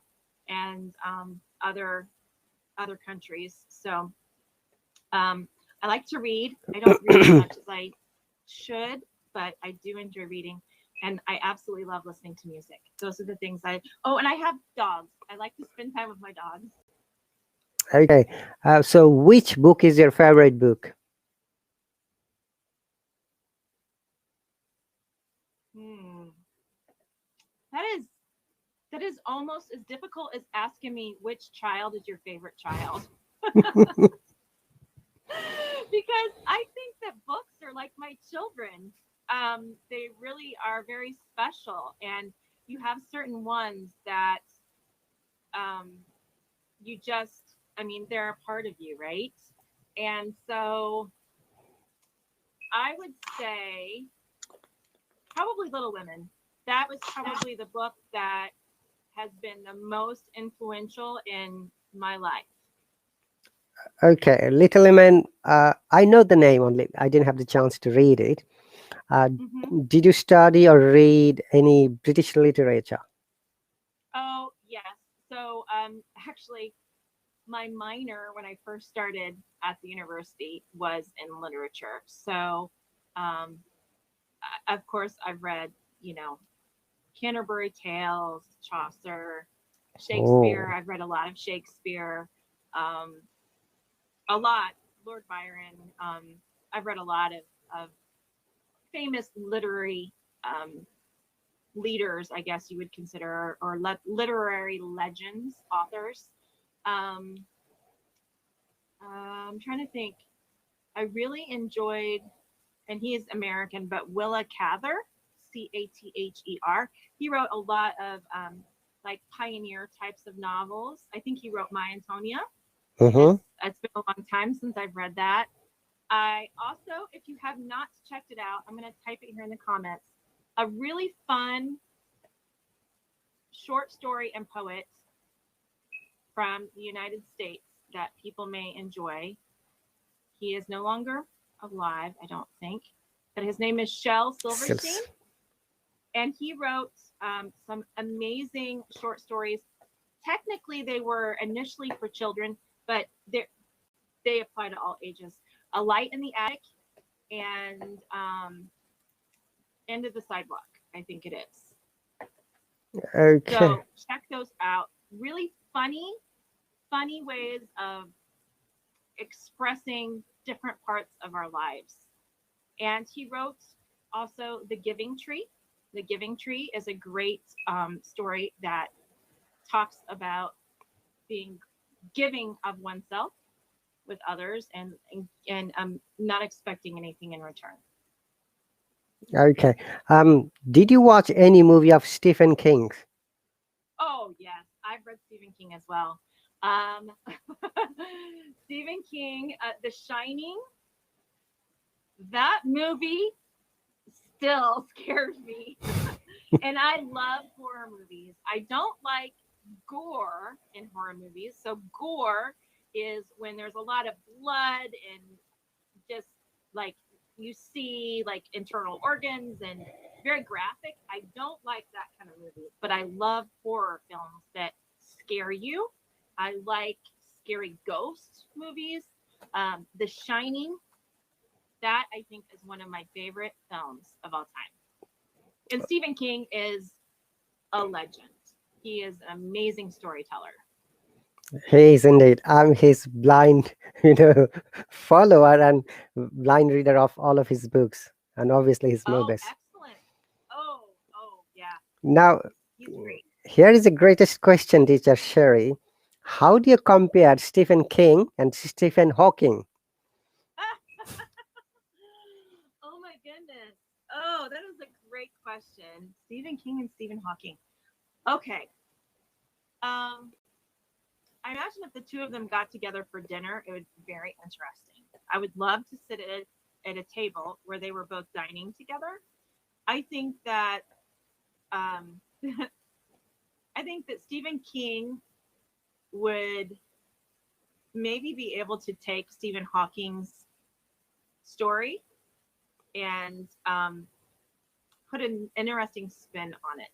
and other countries. So um, I like to read. I don't read as much as I should, but I do enjoy reading. And I absolutely love listening to music. Those are the things and I have dogs. I like to spend time with my dogs. Okay. So, which book is your favorite book? Hmm. That is that is almost as difficult as asking me which child is your favorite child. Because I think that books are like my children. They really are very special, and you have certain ones that um, they're a part of you, right? And so I would say probably Little Women. That was probably the book that has been the most influential in my life. Okay, Little Women. I know the name only. I didn't have the chance to read it. Mm-hmm. Did you study or read any British literature? Oh, yes. So actually, my minor when I first started at the university was in literature. So um, of course, I've read, Canterbury Tales, Chaucer, Shakespeare. Oh, I've read a lot of Shakespeare, um, a lot, Lord Byron. I've read a lot of famous literary leaders, I guess you would consider, or literary legends, authors. Um, I'm trying to think. I really enjoyed, and he is American, but Willa Cather, Cather. He wrote a lot of like pioneer types of novels. I think he wrote My Antonia. mm-hmm. It's been a long time since I've read that. I also, if you have not checked it out, I'm going to type it here in the comments. A really fun short story and poet from the United States that people may enjoy. He is no longer alive, I don't think, but his name is Shel Silverstein, and he wrote some amazing short stories. Technically, they were initially for children, but they apply to all ages. A Light in the Attic and End of the Sidewalk, I think it is. Okay. So check those out. Really funny ways of expressing different parts of our lives. And he wrote also The Giving Tree. The Giving Tree is a great story that talks about being giving of oneself with others and not expecting anything in return. Okay. Did you watch any movie of Stephen King? Oh yes, I've read Stephen King as well. Um, Stephen King, The Shining. That movie still scares me. And I love horror movies. I don't like gore in horror movies. So gore is when there's a lot of blood and just like you see like internal organs and very graphic. I don't like that kind of movies, but I love horror films that scare you. I like scary ghost movies. The Shining, that I think is one of my favorite films of all time. And Stephen King is a legend. He is an amazing storyteller. He is indeed. I'm his blind, follower and blind reader of all of his books and obviously his Oh, movies. excellent. Oh, yeah. Now, He's great. here is the greatest question, Teacher Sherry. How do you compare Stephen King and Stephen Hawking? Oh my goodness. Oh, that is a great question. Stephen King and Stephen Hawking. Okay. Um, I imagine if the two of them got together for dinner, it would be very interesting. I would love to sit at a table where they were both dining together. I think that um, I think that Stephen King would maybe be able to take Stephen Hawking's story and put an interesting spin on it.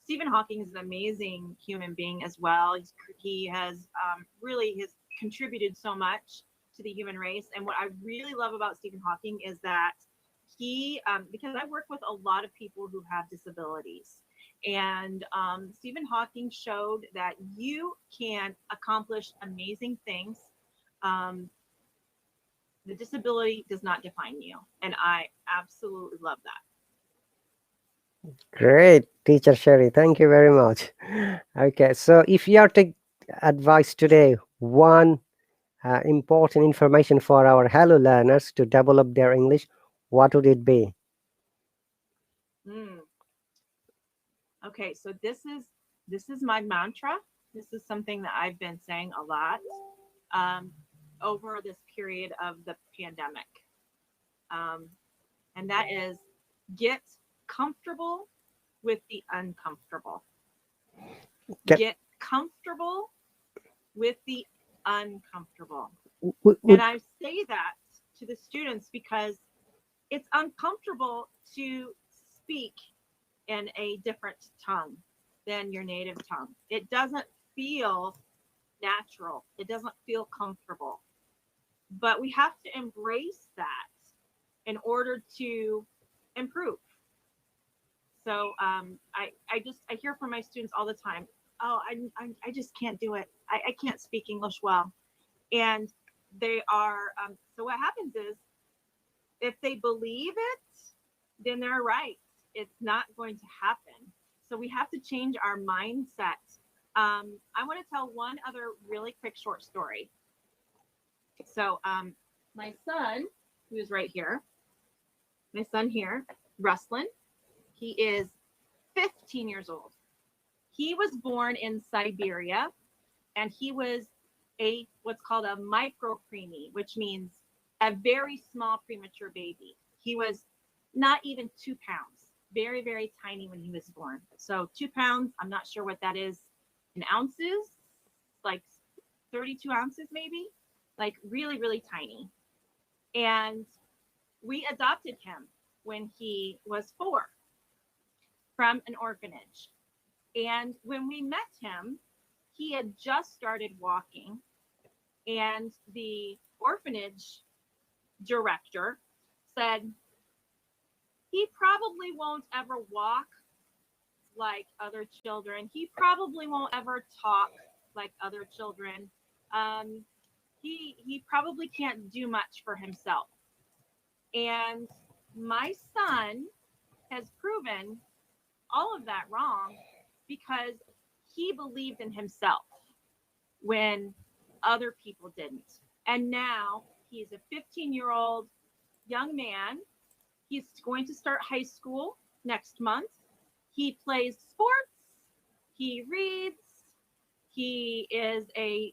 Stephen Hawking is an amazing human being as well. He has really has contributed so much to the human race. And what I really love about Stephen Hawking is that he, because I work with a lot of people who have disabilities, and Stephen Hawking showed that you can accomplish amazing things. Um, the disability does not define you, and I absolutely love that. Great, Teacher Sherry. Thank you very much. Okay, so if you are to advise today one important information for our Hello learners to develop their English, what would it be? Mm. Okay, so this is my mantra. This is something that I've been saying a lot um, over this period of the pandemic, um, and that is get comfortable with the uncomfortable. Get, Get comfortable with the uncomfortable. And would, I say that to the students because it's uncomfortable to speak in a different tongue than your native tongue. It doesn't feel natural, it doesn't feel comfortable. But we have to embrace that in order to improve. So I hear from my students all the time, oh, I just can't do it. I can't speak English well. And they are, so what happens is if they believe it, then they're right. It's not going to happen. So we have to change our mindset. I want to tell one other really quick short story. So my son, who is right here, my son here, Ruslan, he is 15 years old. He was born in Siberia, and he was what's called a micro preemie, which means a very small premature baby. He was not even 2 pounds, very, very tiny when he was born. So 2 pounds, I'm not sure what that is in ounces, like 32 ounces maybe, like really, really tiny. And we adopted him when he was 4 from an orphanage. And when we met him, he had just started walking, and the orphanage director said, he probably won't ever walk like other children. He probably won't ever talk like other children. He probably can't do much for himself. And my son has proven all of that wrong because he believed in himself when other people didn't. And now he's a 15-year-old young man. He's going to start high school next month. He plays sports. He reads. He is a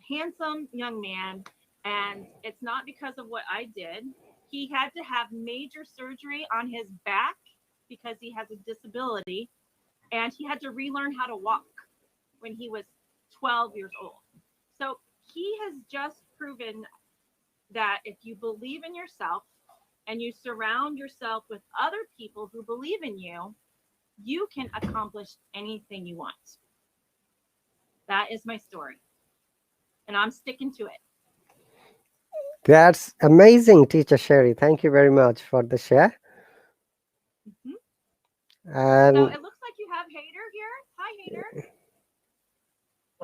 handsome young man. And it's not because of what I did. He had to have major surgery on his back because he has a disability. And he had to relearn how to walk when he was 12 years old. So he has just proven that if you believe in yourself and you surround yourself with other people who believe in you, you can accomplish anything you want. That is my story. And I'm sticking to it. That's amazing, Teacher Cheri. Thank you very much for the share. Mm-hmm. And so it looks like you have Hader here. Hi, Hader.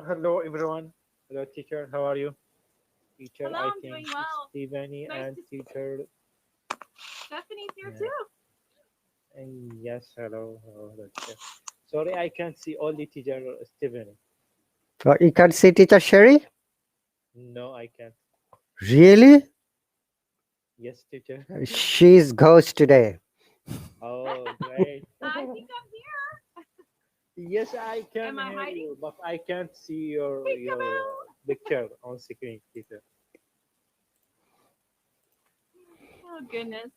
Hello, everyone. Hello, teacher. How are you? Teacher, Hello, I I'm think doing well. Stephanie Nice and to- teacher. Stephanie's here Yeah. too. Yes, hello. Hello, teacher. Sorry, I can't see only teacher Stephanie. you can see Teacher Cheri? No, I can't. Really? Yes, teacher. She's ghost today. Oh, great. I think I'm here. Yes, I can Am I hear hiding? you, but I can't see your picture on screen, teacher. Oh, goodness.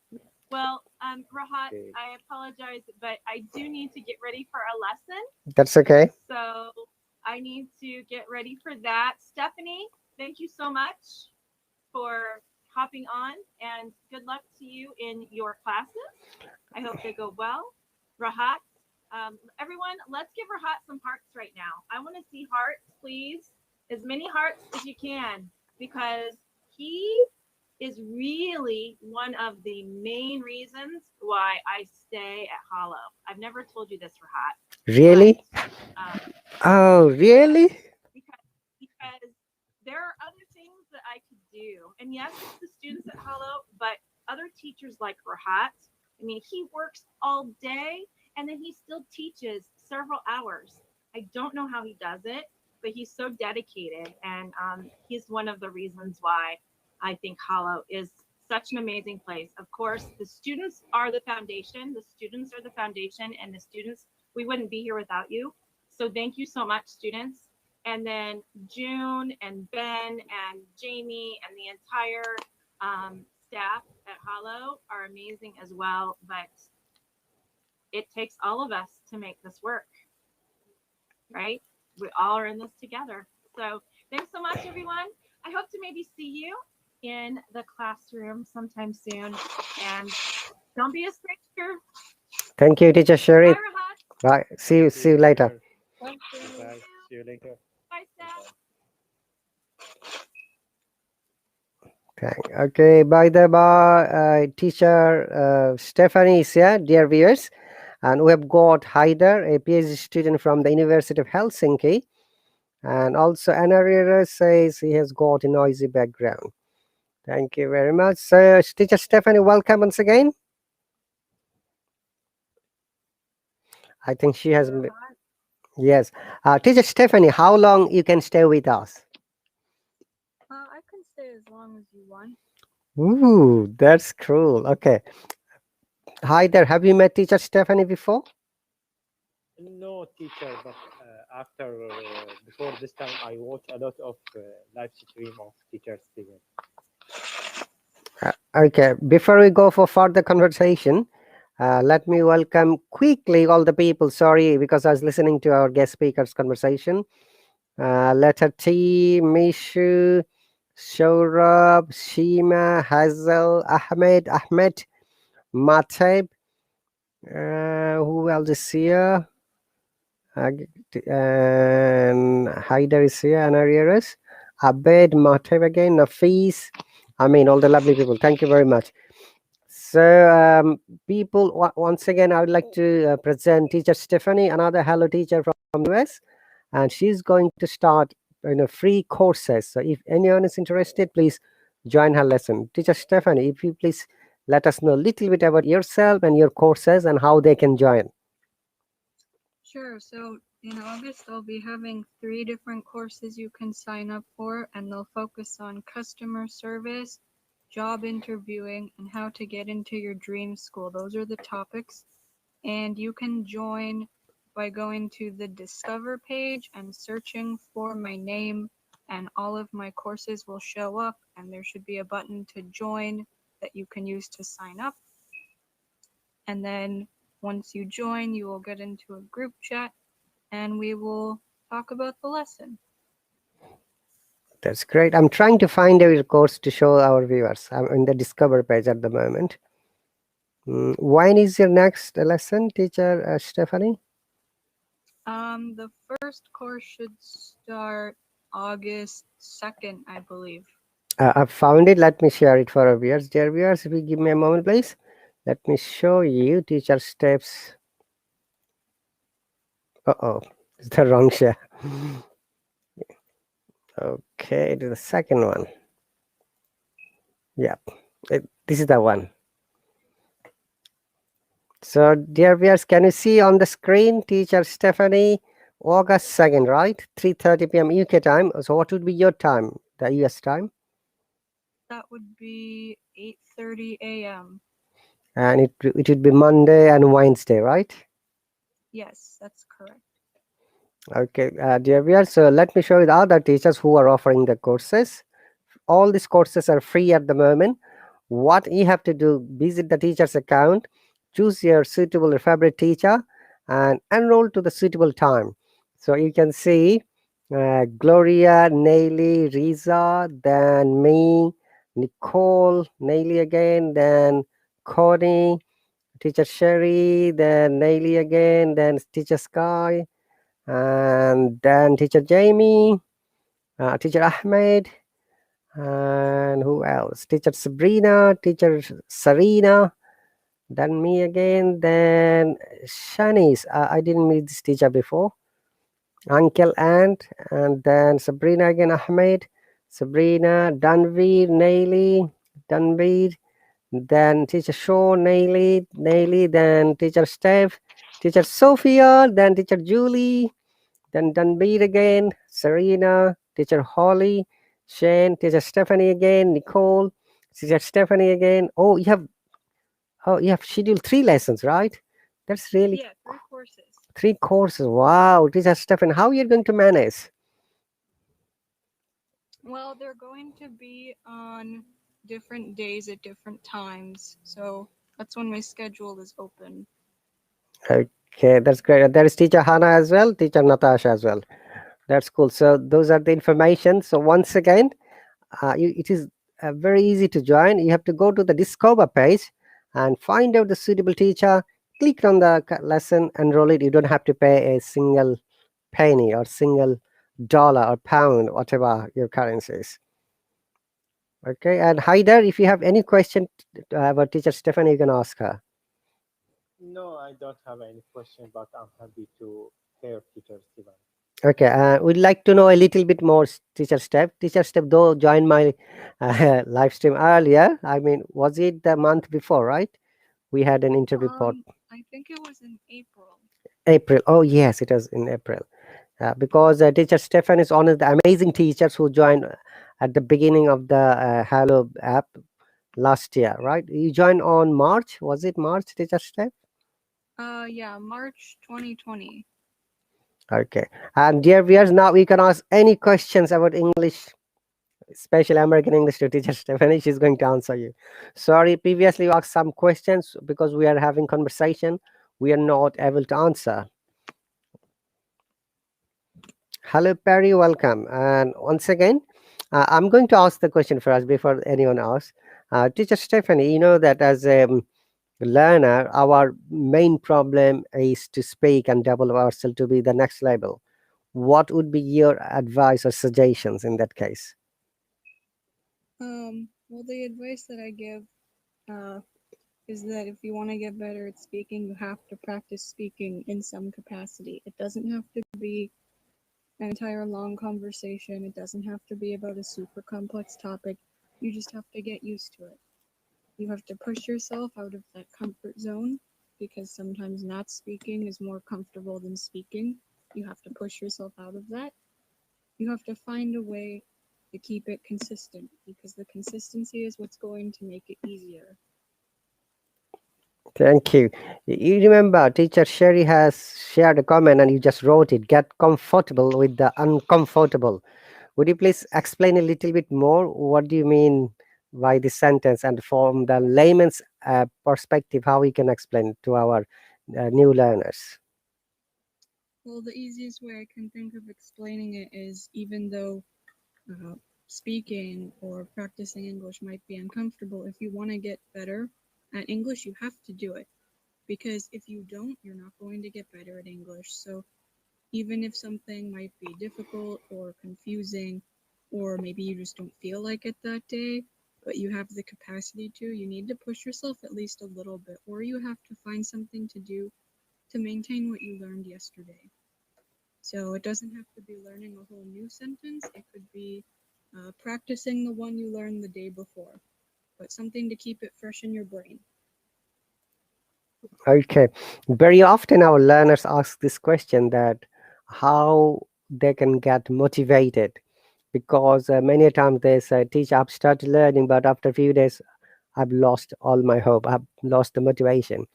Well, Rahat, Okay. I apologize, but I do need to get ready for a lesson. That's okay. So I need to get ready for that. Stephanie, thank you so much for hopping on, and good luck to you in your classes. I hope they go well. Rahat, everyone, let's give Rahat some hearts right now. I want to see hearts, please. As many hearts as you can, because he is really one of the main reasons why I stay at Hollow. I've never told you this, Rahat. Really? But, Oh, really? because there are other things that I could do. And yes, it's the students at Hollow, but other teachers like Rahat, I mean, he works all day and then he still teaches several hours. I don't know how he does it, but he's so dedicated. And he's one of the reasons why I think Hollow is such an amazing place. Of course, the students are the foundation. The students are the foundation, and the students, we wouldn't be here without you. So thank you so much, students. And then June and Ben and Jamie and the entire staff at Hollow are amazing as well. But it takes all of us to make this work, right? We all are in this together. So thanks so much, everyone. I hope to maybe see you in the classroom sometime soon. And don't be a stranger. Thank you, Teacher Cheri. Bye, Rahat. Bye. See you later. Teacher. Thank you. Bye. See you later. Bye, staff. Okay, by the bar, Teacher Stephanie is here, dear viewers. And we have got Haider, a PhD student from the University of Helsinki. And also Anarira says he has got a noisy background. Thank you very much. So teacher Stephanie, welcome once again. I think she has. Yes. Teacher Stephanie, how long you can stay with us? I can stay as long as you want. Ooh, that's cool. Okay. Hi there. Have you met teacher Stephanie before? No teacher, but after before this time, I watch a lot of live stream of teacher student. Okay. Before we go for further conversation, let me welcome quickly all the people. Sorry, because I was listening to our guest speaker's conversation. Letter T, Mishu, Shourab, Shima, Hazel, Ahmed, Mateb. Who else is here? And Haider is here, and Arias, Abed, Mateb again, Nafis. I mean, all the lovely people. Thank you very much. So, people, once again, I would like to present teacher Stephanie, another Hello teacher from US, and she's going to start free courses. So, if anyone is interested, please join her lesson. Teacher Stephanie, if you please let us know a little bit about yourself and your courses and how they can join. Sure. So in August, I'll be having 3 different courses you can sign up for, and they'll focus on customer service, job interviewing, and how to get into your dream school. Those are the topics. And you can join by going to the Discover page and searching for my name, and all of my courses will show up, and there should be a button to join that you can use to sign up. And then once you join, you will get into a group chat and we will talk about the lesson. That's great. I'm trying to find a course to show our viewers. I'm in the Discover page at the moment. When is your next lesson, teacher Stephanie? The first course should start August 2nd, I believe. I've found it. Let me share it for our viewers. Dear viewers, if you give me a moment, please. Let me show you teacher steps. Uh-oh, it's the wrong share. Okay, to the second one. Yep, this is the one. So, dear viewers, can you see on the screen, teacher Stephanie, August 2nd, right? 3:30 p.m. UK time. So, what would be your time, the US time? That would be 8:30 a.m. And it would be Monday and Wednesday, right? Yes, that's correct. Okay, dear viewers, so let me show you the other teachers who are offering the courses. All these courses are free at the moment. What you have to do, visit the teacher's account, choose your suitable or favorite teacher, and enroll to the suitable time. So you can see Gloria, Naily, Riza, then me, Nicole, Naily again, then Connie, teacher Cheri, then Naily again, then teacher Sky, and then teacher Jamie, teacher Ahmed, and who else? Teacher Sabrina, teacher Sarina, then me again, then Shanice. I didn't meet this teacher before. Uncle Ant, and then Sabrina again, Ahmed, Sabrina, Danveer, Naili, Danveer, then teacher Sean, Naili, then teacher Steph, teacher Sophia, then teacher Julie, then Danbeer again, Serena, teacher Holly, Shane, teacher Stephanie again, Nicole, teacher Stephanie again. Oh, you have scheduled 3 lessons, right? That's really Yeah, 3 courses. 3 courses. Wow, teacher Stephanie, how are you going to manage? Well, they're going to be on different days at different times. So that's when my schedule is open. Okay, that's great. There is teacher Hannah as well, teacher Natasha as well. That's cool. So those are the information. So once again, it is very easy to join. You have to go to the Discover page and find out the suitable teacher. Click on the lesson, enroll it. You don't have to pay a single penny or single dollar or pound, whatever your currency is. Okay, and Haider, if you have any question about teacher Stephanie, you can ask her. No, I don't have any question, but I'm happy to hear Teacher Steven. Okay, we'd like to know a little bit more, Teacher Step. Teacher Step, though, joined my live stream earlier. I mean, was it the month before, right? We had an interview pod. I think it was in April. April. Oh, yes, it was in April. Because Teacher Stefan is one of the amazing teachers who joined at the beginning of the Hello app last year, right? You joined on March. Was it March, Teacher Steph? Yeah, March 2020. Okay. And dear viewers, now we can ask any questions about English, especially American English to Teacher Stephanie. She's going to answer you. Sorry, previously you asked some questions because we are having conversation. We are not able to answer. Hello, Perry. Welcome. And once again, I'm going to ask the question first before anyone else. Teacher Stephanie, you know that as a learner, our main problem is to speak and develop ourselves to be the next level. What would be your advice or suggestions in that case? Well, the advice that I give is that if you want to get better at speaking, you have to practice speaking in some capacity. It doesn't have to be an entire long conversation. It doesn't have to be about a super complex topic. You just have to get used to it. You have to push yourself out of that comfort zone because sometimes not speaking is more comfortable than speaking. You have to push yourself out of that. You have to find a way to keep it consistent because the consistency is what's going to make it easier. Thank you. You remember, Teacher Sherry has shared a comment and you just wrote it. Get comfortable with the uncomfortable. Would you please explain a little bit more? What do you mean by this sentence? And from the layman's perspective, how we can explain it to our new learners? Well, the easiest way I can think of explaining it is even though uh, speaking or practicing English might be uncomfortable, if you want to get better at English, you have to do it. Because if you don't, you're not going to get better at English. So even if something might be difficult or confusing, or maybe you just don't feel like it that day, but you have the capacity to, you need to push yourself at least a little bit, or you have to find something to do to maintain what you learned yesterday. So it doesn't have to be learning a whole new sentence, it could be practicing the one you learned the day before, but something to keep it fresh in your brain. Okay. Very often our learners ask this question that how they can get motivated because many times they say, teacher, I've started learning, but after a few days, I've lost all my hope. I've lost the motivation.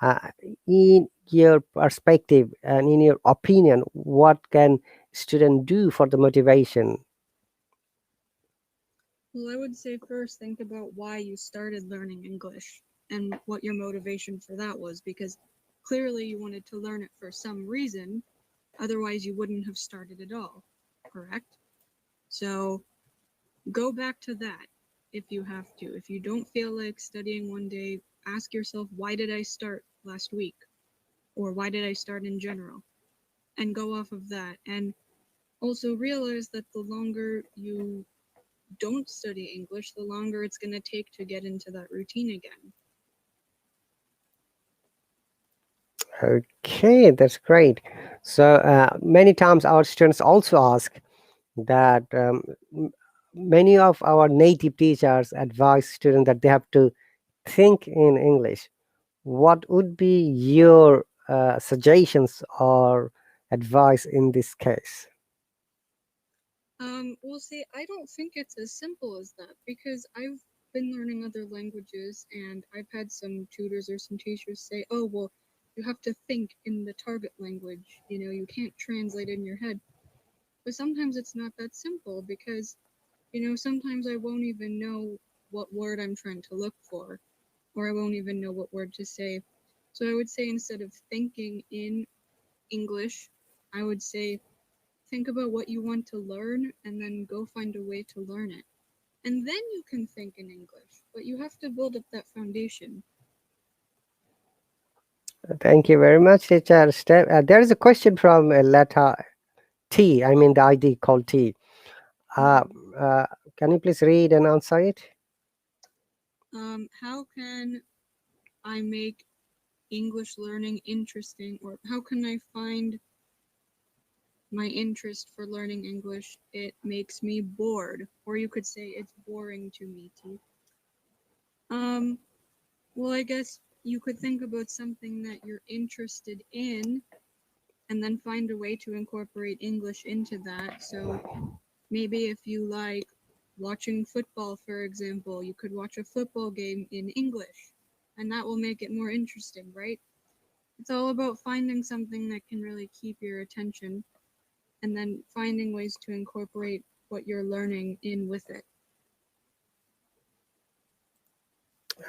Uh, in your perspective and in your opinion, what can student do for the motivation? Well, I would say first think about why you started learning English and what your motivation for that was, because clearly you wanted to learn it for some reason, otherwise you wouldn't have started at all, correct? So go back to that if you have to. If you don't feel like studying one day, ask yourself, why did I start last week? Or why did I start in general? And go off of that. And also realize that the longer you don't study English, the longer it's going to take to get into that routine again. Okay, that's great. So many times our students also ask that many of our native teachers advise students that they have to think in English. What would be your suggestions or advice in this case? Well, see, I don't think it's as simple as that because I've been learning other languages and I've had some tutors or some teachers say, oh, well, you have to think in the target language. You know, you can't translate in your head. But sometimes it's not that simple because, you know, sometimes I won't even know what word I'm trying to look for, or I won't even know what word to say. So I would say instead of thinking in English, I would say think about what you want to learn and then go find a way to learn it. And then you can think in English, but you have to build up that foundation. Thank you very much, teacher Steph. There is a question from letter T. I mean the ID called T. Uh, uh, can you please read and answer it? How can I make English learning interesting, or how can I find my interest for learning English? It makes me bored, or you could say it's boring to me, T. Well, I guess you could think about something that you're interested in and then find a way to incorporate English into that. So maybe if you like watching football, for example, you could watch a football game in English, and that will make it more interesting, right? It's all about finding something that can really keep your attention and then finding ways to incorporate what you're learning in with it.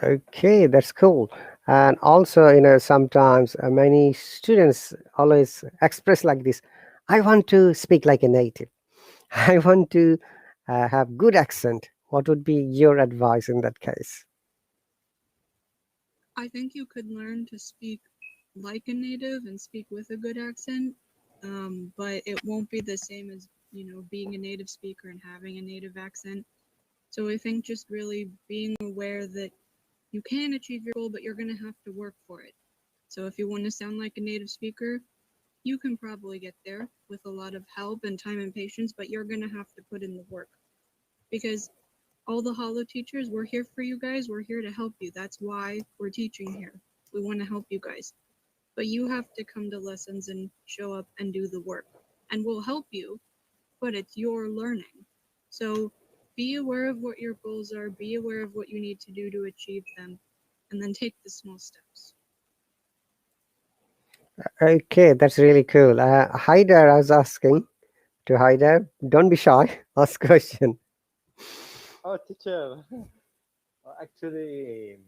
Okay, that's cool. And also, sometimes many students always express like this: I want to speak like a native. I want to have good accent. What would be your advice in that case? I think you could learn to speak like a native and speak with a good accent, but it won't be the same as, being a native speaker and having a native accent. So I think just really being aware that you can achieve your goal, but you're going to have to work for it. So if you want to sound like a native speaker, you can probably get there with a lot of help and time and patience, but you're going to have to put in the work. Because all the Hallo teachers, we're here for you guys. We're here to help you. That's why we're teaching here. We want to help you guys. But you have to come to lessons and show up and do the work. And we'll help you, but it's your learning. So be aware of what your goals are, be aware of what you need to do to achieve them, and then take the small steps. Okay, that's really cool. Haider, I was asking to Haider, don't be shy, ask question. Oh, teacher. Actually,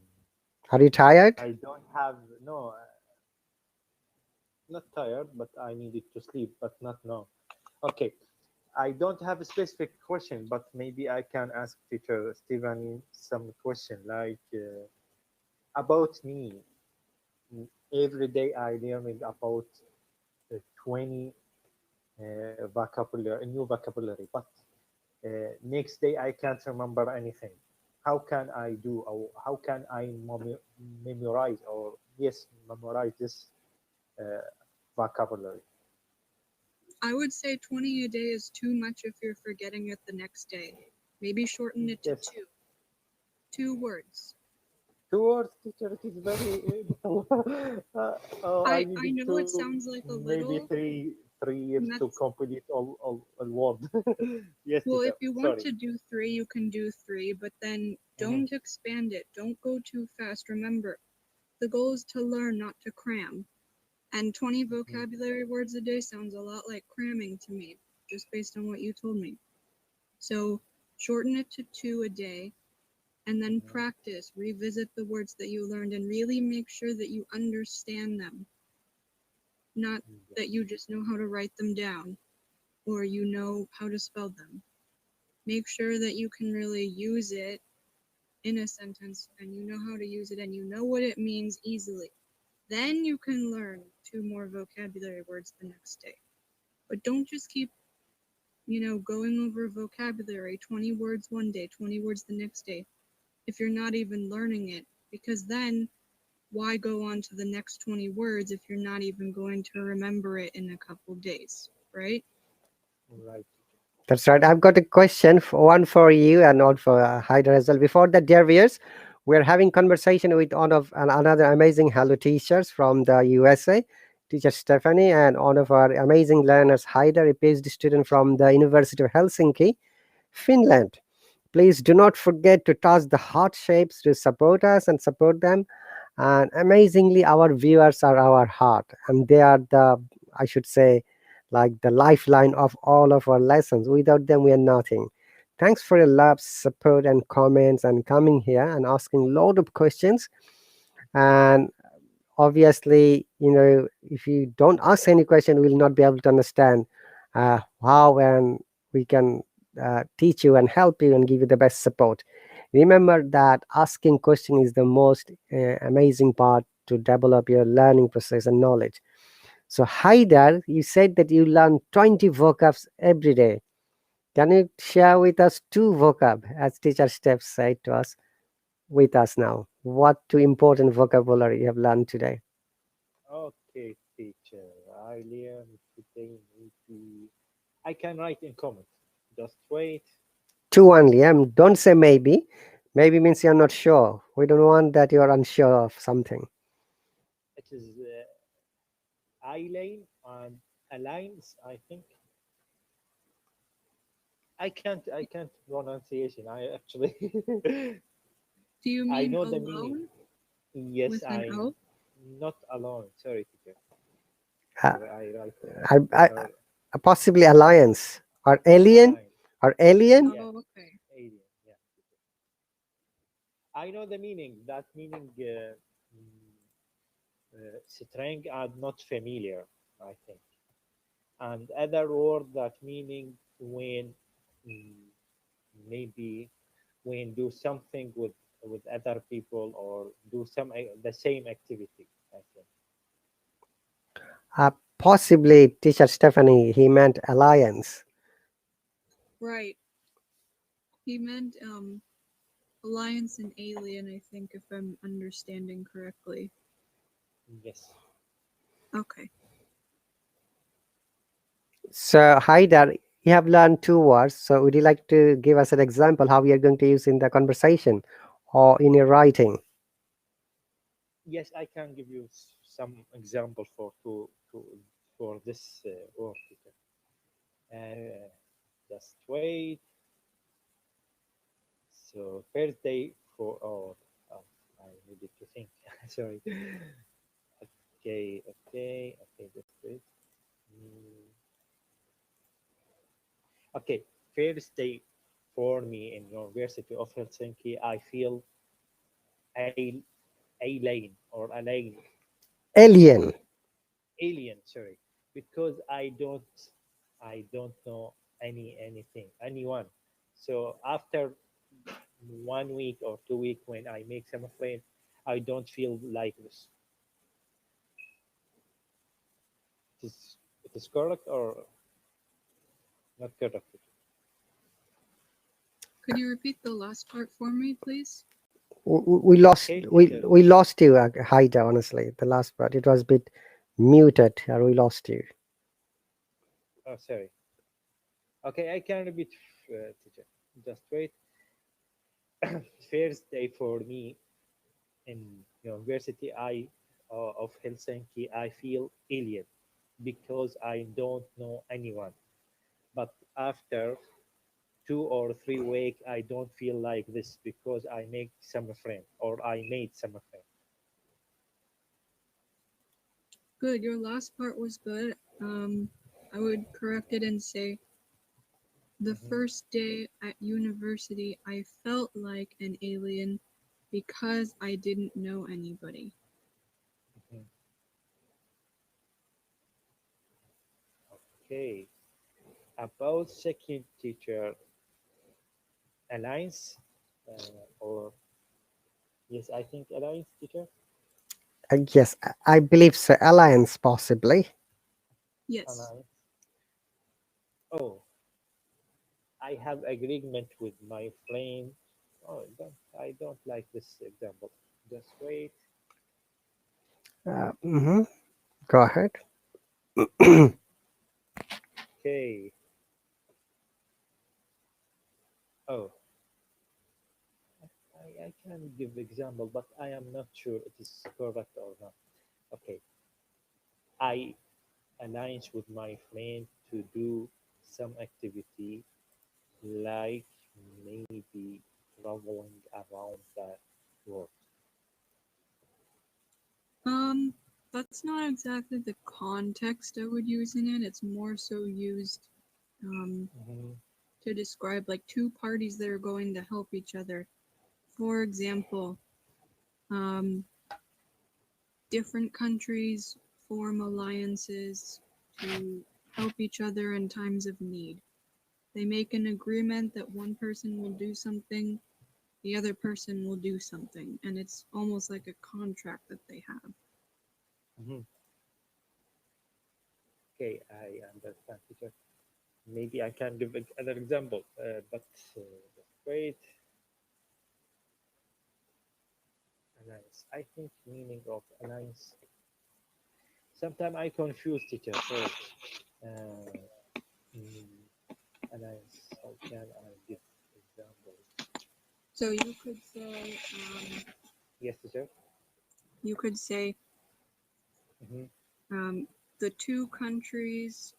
Are you tired? I don't have no, not tired, but I needed to sleep, but not now. Okay, I don't have a specific question, but maybe I can ask teacher Steven some question like about me. Every day I learning about 20 vocabulary, new vocabulary, but next day I can't remember anything. How can I do, or how can I memorize, or yes, memorize this uh, vocabulary? I would say 20 a day is too much if you're forgetting it the next day. Maybe shorten it to Yes, two. 2 words. 2 words, teacher. It is very little. Oh, I I needed know it to sounds like a maybe little, 3 years and to that's complete all word. Yes, well, teacher. if you want Sorry. to do three, you can do three, but then Mhm. don't expand it. Don't go too fast. Remember, the goal is to learn, not to cram. And 20 Mhm. vocabulary words a day sounds a lot like cramming to me, just based on what you told me. So shorten it to 2 a day and then Mhm. practice, revisit the words that you learned, and really make sure that you understand them, not that you just know how to write them down or you know how to spell them. Make sure that you can really use it in a sentence and you know how to use it and you know what it means easily. Then you can learn 2 more vocabulary words the next day. But don't just keep, going over vocabulary, 20 words one day, 20 words the next day, if you're not even learning it. Because then why go on to the next 20 words if you're not even going to remember it in a couple days, right? Right. That's right. I've got a question, one for you and one for Haider as well. Before that, dear viewers, we're having conversation with one of another amazing Hello teachers from the USA, teacher Stephanie, and one of our amazing learners, Haider, a PhD student from the University of Helsinki, Finland. Please do not forget to touch the heart shapes to support us and support them. And amazingly, our viewers are our heart, and they are the, I should say, like the lifeline of all of our lessons. Without them, we are nothing. Thanks for your love, support, and comments, and coming here and asking a lot of questions. And obviously, if you don't ask any question, we'll not be able to understand how and we can teach you and help you and give you the best support. Remember that asking question is the most amazing part to develop your learning process and knowledge. So Haidar, you said that you learn 20 vocabs every day. Can you share with us two vocab, as teacher Steph said to us, with us now? What two important vocabulary you have learned today? Okay, teacher. I learned today. Maybe I can write in comment. Just wait. Two only. Don't say maybe. Maybe means you're not sure. We don't want that you're unsure of something. It is Eileen and Alliance. I think I can't pronunciation. I actually Do you I mean know the meaning. alone Yes, with an I'm O? not alone. Sorry, teacher. Uh, I write I, or possibly alliance or alien align. or alien. Yeah, Oh, okay. alien. Yeah, I know the meaning. That meaning string are not familiar. I think, and other word that meaning when mm, maybe when do something with other people or do the same activity. I think. Possibly, teacher Stephanie, he meant alliance. Right. He meant alliance and alien, I think, if I'm understanding correctly. Yes. Okay. So, Haidar, you have learned two words. So, would you like to give us an example how we are going to use in the conversation or in your writing? Yes, I can give you some example for this word. Uh, just wait. So first day for I needed to think. Sorry. Okay. Just wait. Mm, Okay, first day for me in University of Helsinki, I feel alien or Alien. alien. Sorry, because I don't know anyone. So after 1 week or 2 week, when I make some friends, I don't feel like this. It is it is correct or not correct? Could you repeat the last part for me, please? We lost Okay, we teacher. we lost you, Haida. Honestly, the last part it was a bit muted, or we lost you. Oh, sorry. Okay, I can repeat, teacher. Just wait. First day for me in University of Helsinki, I feel alien because I don't know anyone. But after 2 or 3 weeks, I don't feel like this because I make some friend or I made some friend. Good. Your last part was good. I would correct it and say the Mhm, first day at university, I felt like an alien because I didn't know anybody. mhm. Okay. About second teacher alliance, or yes, I think alliance teacher Yes, I believe so. Alliance, possibly. Yes. alliance. Oh, I have agreement with my friend. Oh, I don't like this example. Just wait. Mhm. Go ahead. Okay. Oh, I can give example, but I am not sure it is correct or not. Okay. I alliance with my friend to do some activity like maybe traveling around the world. Um, that's not exactly the context I would use in it. It's more so used um, Mhm, to describe like two parties that are going to help each other. For example, um, different countries form alliances to help each other in times of need. They make an agreement that one person will do something, the other person will do something, and it's almost like a contract that they have. mhm. Okay, I understand, teacher. Maybe I can give another example, but just wait. Alliance. I think meaning of alliance. Sometimes I confuse teacher. So, uh, mm, alliance. How can I give example? So you could say, Yes, teacher. you could say, Mm-hmm. the two countries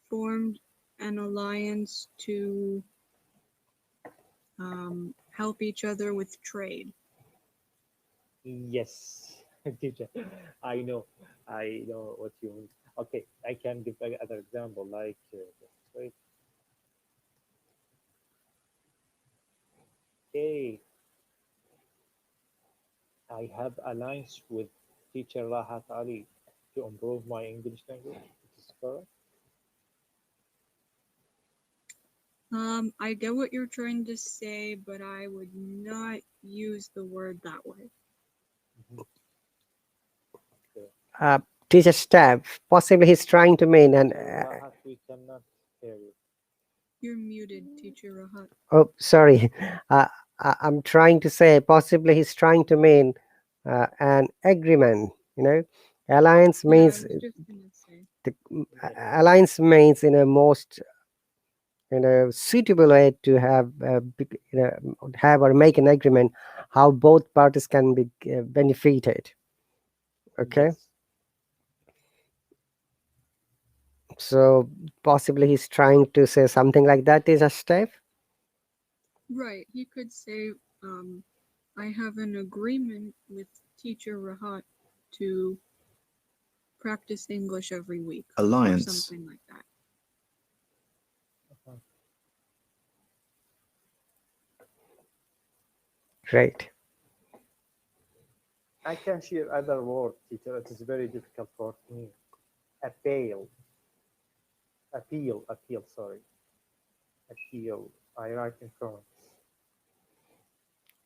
formed an alliance to help each other with trade. Yes, teacher. I know. I know what you mean. Okay, I can give another example. Like, just wait. Okay, I have alliance with teacher Rahat Ali to improve my English language. It is correct. I get what you're trying to say, but I would not use the word that way. Mhm. Okay. Uh, Teacher Steph, possibly he's trying to mean an. Teacher Rahat, we cannot hear you. You're muted, Teacher Rahat. Oh, sorry. Uh, I'm trying to say possibly he's trying to mean an agreement. Alliance Yeah, I means was just gonna say. the Yes. alliance means in a most suitable way to have have or make an agreement how both parties can be benefited. Okay, Yes. so possibly he's trying to say something like that. Is a step. Right, he could say, I have an agreement with Teacher Rahat to practice English every week, or Alliance. something like that. Uh-huh. Great. I can share other word, teacher. It is very difficult for me. Appeal. Appeal. Sorry. Appeal. I write in comments.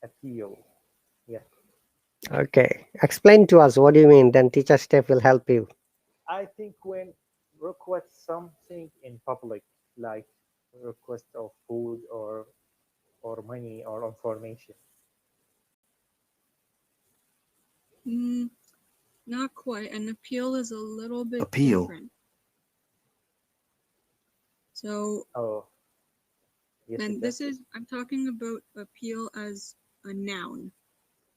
Appeal. Yeah. Okay, explain to us what do you mean. Then teacher Steph will help you. I think when request something in public, like request of food or money or information. Mm, not quite. An appeal is a little bit Appeal. different. So, Oh, yes, and teacher. this is, I'm talking about appeal as a noun.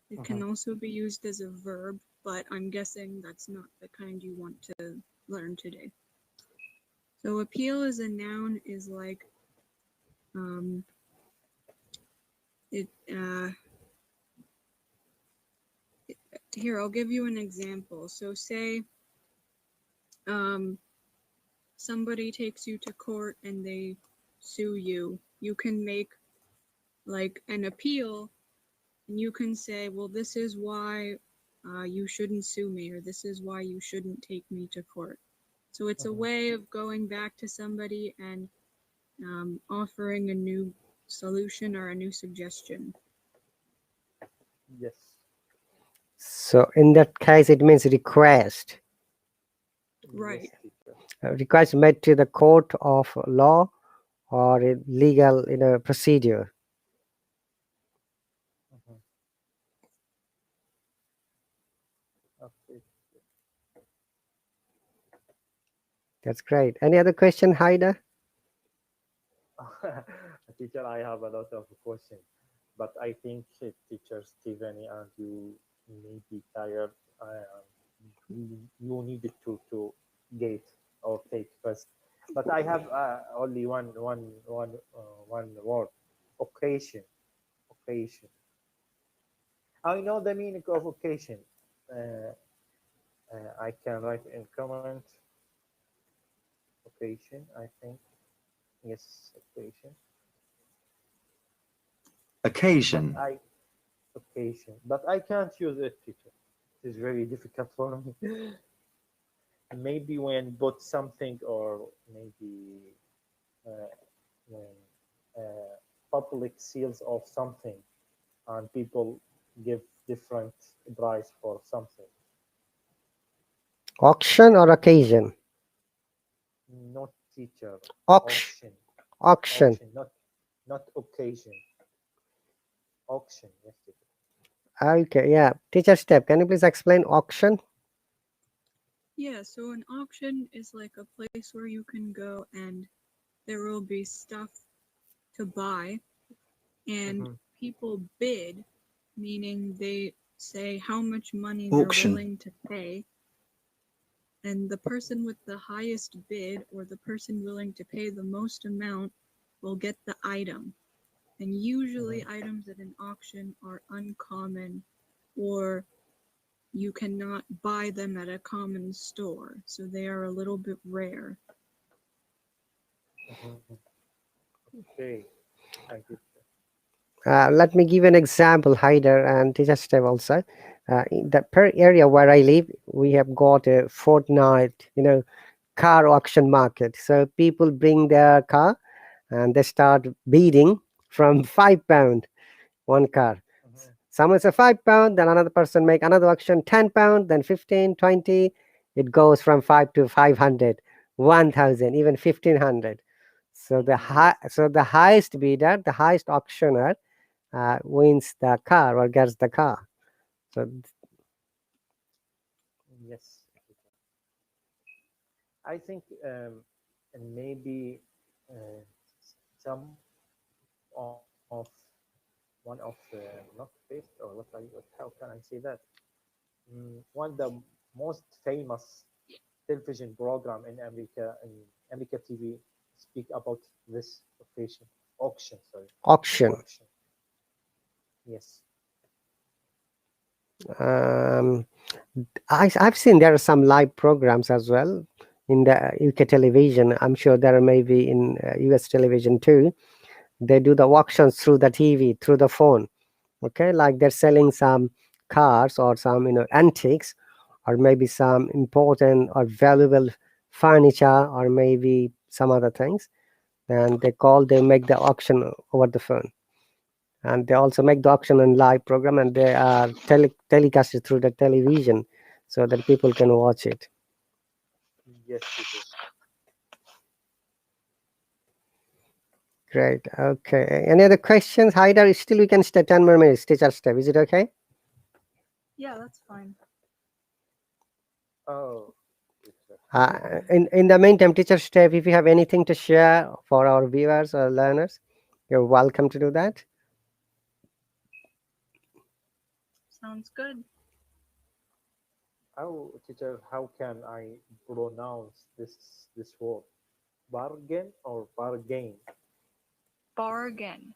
It can Uh-huh. also be used as a verb, but I'm guessing that's not the kind you want to learn today. So appeal as a noun is like, it, here, I'll give you an example. So say, somebody takes you to court and they sue you. You can make like an appeal, and you can say, well, this is why you shouldn't sue me, or this is why you shouldn't take me to court. So it's a Uh-huh. way of going back to somebody and offering a new solution or a new suggestion. Yes. So in that case, it means request. Yes, Right. teacher. Request made to the court of law or a legal procedure. Uh-huh. Okay. That's great. Any other question, Haida? Teacher, I have a lot of questions, but I think teacher Stephanie and you may be tired. You needed to get or take first. But I have only one word. Occasion. Occasion. I know the meaning of occasion. Uh, I can write in comment. Occasion. I think yes. Occasion. But Occasion. I can't use it, teacher. It is very difficult for me. Maybe when put something or maybe uh, when public sales of something and people give different price for something. Auction or occasion? Not teacher. Auction. Auction. Auction. Auction. Not occasion. Auction. Yes, teacher. Okay, yeah. Teacher Step, can you please explain auction? Yeah, so an auction is like a place where you can go and there will be stuff to buy and Mm-hmm. people bid, meaning they say how much money they're Auction. willing to pay. And the person with the highest bid or the person willing to pay the most amount will get the item. And usually items at an auction are uncommon or you cannot buy them at a common store, so they are a little bit rare. Mm-hmm. Okay, thank you. Let me give an example, Haider and teacher Steve also. In the per area where I live, we have got a fortnight, car auction market. So people bring their car and they start bidding from £5 one car. Mm-hmm. Someone say £5, then another person make another auction £10, then 15, 20. It goes from 5 to 500, 1,000, even 1,500. So the highest bidder, the highest auctioneer, wins the car or gets the car. So Yes, I think and maybe uh, some of one of not best or how can I say that? One of the most famous television program in America TV speak about this auction, sorry, auction. auction. Yes. Um, I've seen there are some live programs as well in the UK television. I'm sure there are maybe in US television too. They do the auctions through the TV, through the phone. Okay, like they're selling some cars or some antiques, or maybe some important or valuable furniture, or maybe some other things. And they make the auction over the phone, and they also make the auction on live program, and they are telecasted through the television so that people can watch it. Yes, teacher. Great. Okay, any other questions, Haidar? Still we can stay 10 more minutes, teacher step, is it okay? Yeah, that's fine. Oh, teacher. In the meantime, teacher step, if you have anything to share for our viewers or learners, you're welcome to do that. Sounds good. How, teacher? How can I pronounce this word? Bargain or bargain? Bargain.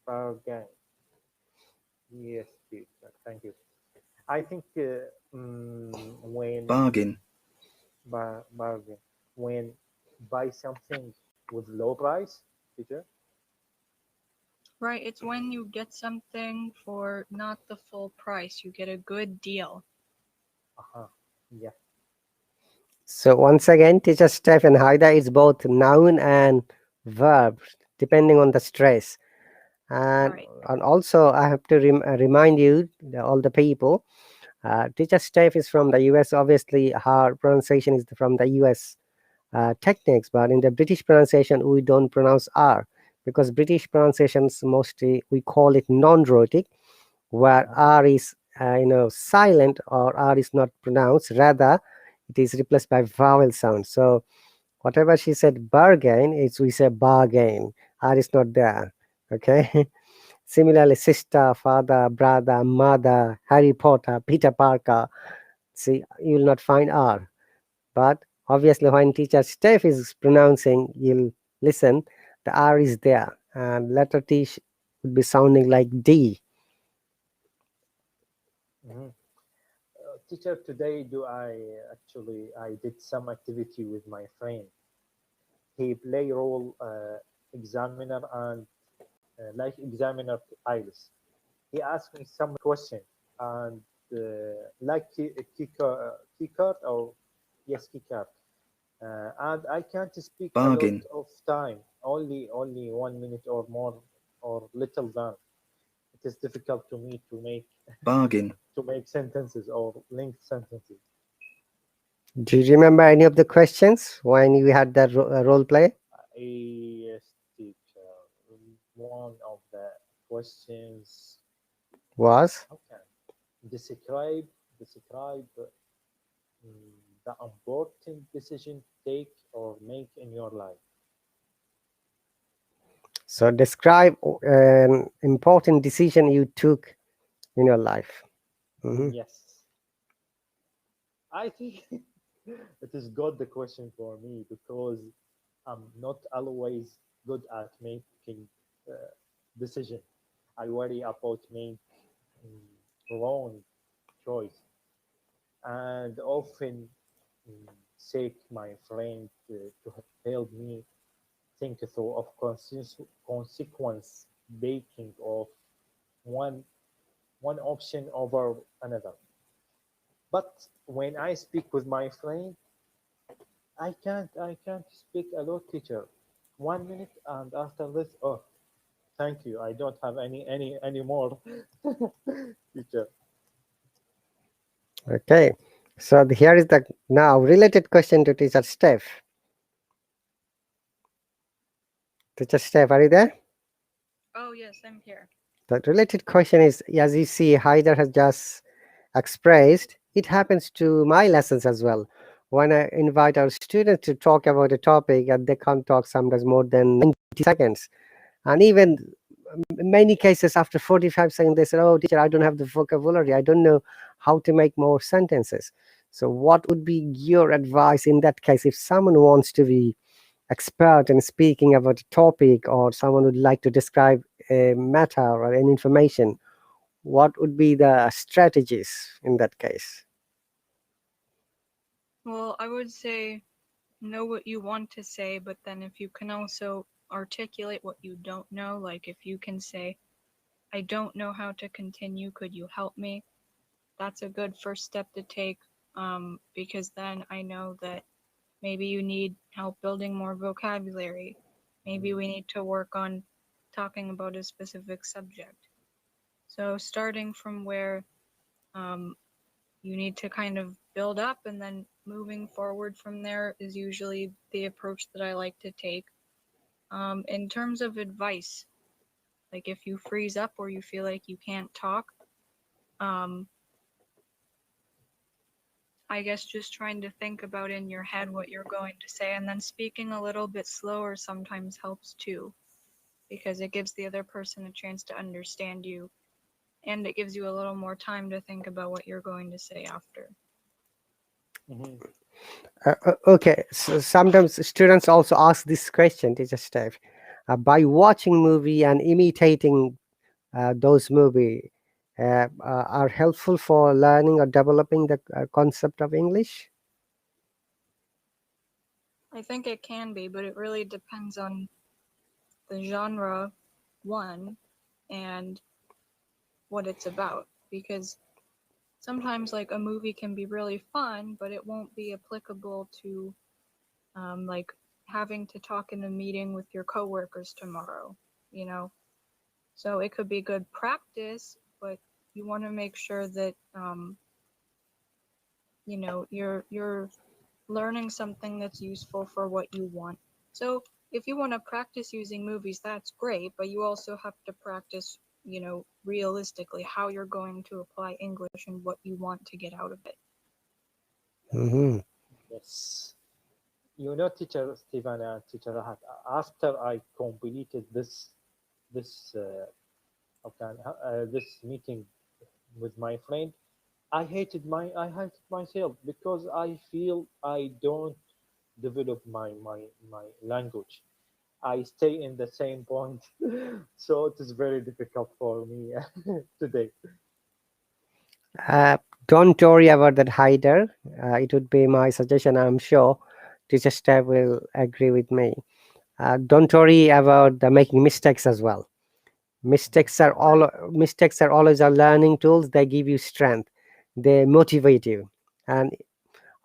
Bargain. Yes, teacher. Thank you. I think when bargain, bargain, when buy something with low price, teacher. Right, it's when you get something for not the full price. You get a good deal. Uh-huh. Yeah. So once again, teacher step and Haida is both noun and verb, depending on the stress. And, Right. and also, I have to remind you, all the people, teacher Steph is from the US. Obviously, her pronunciation is from the US techniques, but in the British pronunciation, we don't pronounce R, because British pronunciations mostly we call it non-rhotic, where Uh-huh. R is silent, or R is not pronounced. Rather, it is replaced by vowel sound. So whatever she said, bargain, is we say bargain. R is not there. Okay. Similarly, sister, father, brother, mother, Harry Potter, Peter Parker. See, you will not find R. But obviously, when teacher Steph is pronouncing, you'll listen, the R is there. And letter T would be sounding like D. Mhm. Teacher, today do I did some activity with my friend. He play role examiner and like examiner IELTS. He asked me some question and like key card or yes key card. And I can't speak a lot bargain, of time, only 1 minute or more or little than. It is difficult to me bargain, to make sentences or link sentences. Do you remember any of the questions when you had that role play? Yes, teacher. One of the questions, Was? how can describe the the important decision take or make in your life. So describe an important decision you took in your life. Mhm. Yes, I think it is good the question for me because I'm not always good at making uh, decision. I worry about making wrong choice and often seek my friend to help me think through of consequence baking of one one option over another. But when I speak with my friend, I can't speak a lot, teacher. 1 minute and after this, oh, thank you. I don't have any more, teacher. Okay. So here is the now related question to teacher Steph. Teacher Steph, are you there? Oh, yes, I'm here. The related question is, as you see, Haider has just expressed, it happens to my lessons as well. When I invite our students to talk about a topic and they can't talk sometimes more than 90 seconds. And even in many cases, after 45 seconds, they said, oh, teacher, I don't have the vocabulary. I don't know how to make more sentences. So what would be your advice in that case if someone wants to be expert in speaking about a topic, or someone would like to describe a matter or an information? What would be the strategies in that case? Well, I would say know what you want to say, but then if you can also articulate what you don't know, like if you can say, I don't know how to continue, could you help me? That's a good first step to take, because then I know that maybe you need help building more vocabulary. Maybe we need to work on talking about a specific subject. So starting from where um, you need to kind of build up and then moving forward from there is usually the approach that I like to take. In terms of advice, like if you freeze up or you feel like you can't talk, um, I guess just trying to think about in your head what you're going to say, and then speaking a little bit slower sometimes helps too, because it gives the other person a chance to understand you, and it gives you a little more time to think about what you're going to say after. Mhm. Okay, so sometimes students also ask this question, teacher Steph, by watching movie and imitating those movie are helpful for learning or developing the concept of English? I think it can be, but it really depends on the genre, one, and what it's about, because sometimes like a movie can be really fun, but it won't be applicable to like having to talk in a meeting with your coworkers tomorrow, you know. So it could be good practice, but you want to make sure that you know you're learning something that's useful for what you want. So if you want to practice using movies, that's great, but you also have to practice, you know, realistically how you're going to apply English and what you want to get out of it. Hmm. Yes. You know, teacher Stephen and teacher Rahat, after I completed this this meeting with my friend, I hated myself because I feel I don't develop my language. I stay in the same point, so it is very difficult for me today. Uh, don't worry about that, Haider. It would be my suggestion. I'm sure teacher Steph will agree with me. Don't worry about the making mistakes as well. Mistakes are always our learning tools. They give you strength. They motivate you, and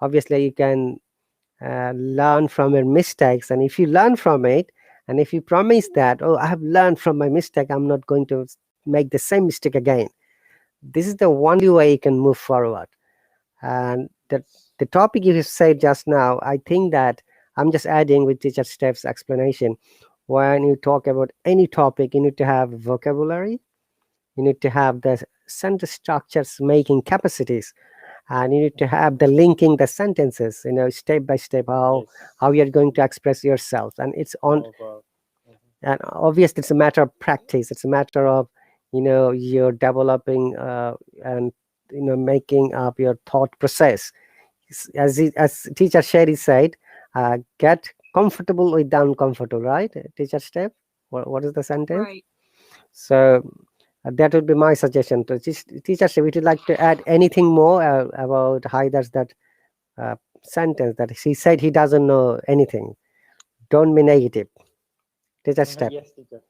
obviously you can learn from your mistakes. And if you learn from it, and if you promise that, oh, I have learned from my mistake, I'm not going to make the same mistake again. This is the only way you can move forward. And the topic you said just now, I think that I'm just adding with teacher Steph's explanation. When you talk about any topic, you need to have vocabulary, you need to have the sentence structures making capacities, and you need to have the linking the sentences, step by step, how Yes. you're going to express yourself. And it's on, However, and obviously it's a matter of practice, it's a matter of you're developing and making up your thought process. As teacher Sherry said, get comfortable with the uncomfortable, right, teacher Steph? What is the sentence? Right. So that would be my suggestion to teacher Sherry. Would you like to add anything more about Haidar's that sentence that he said he doesn't know anything? Don't be negative, teacher Steph. yes, teacher.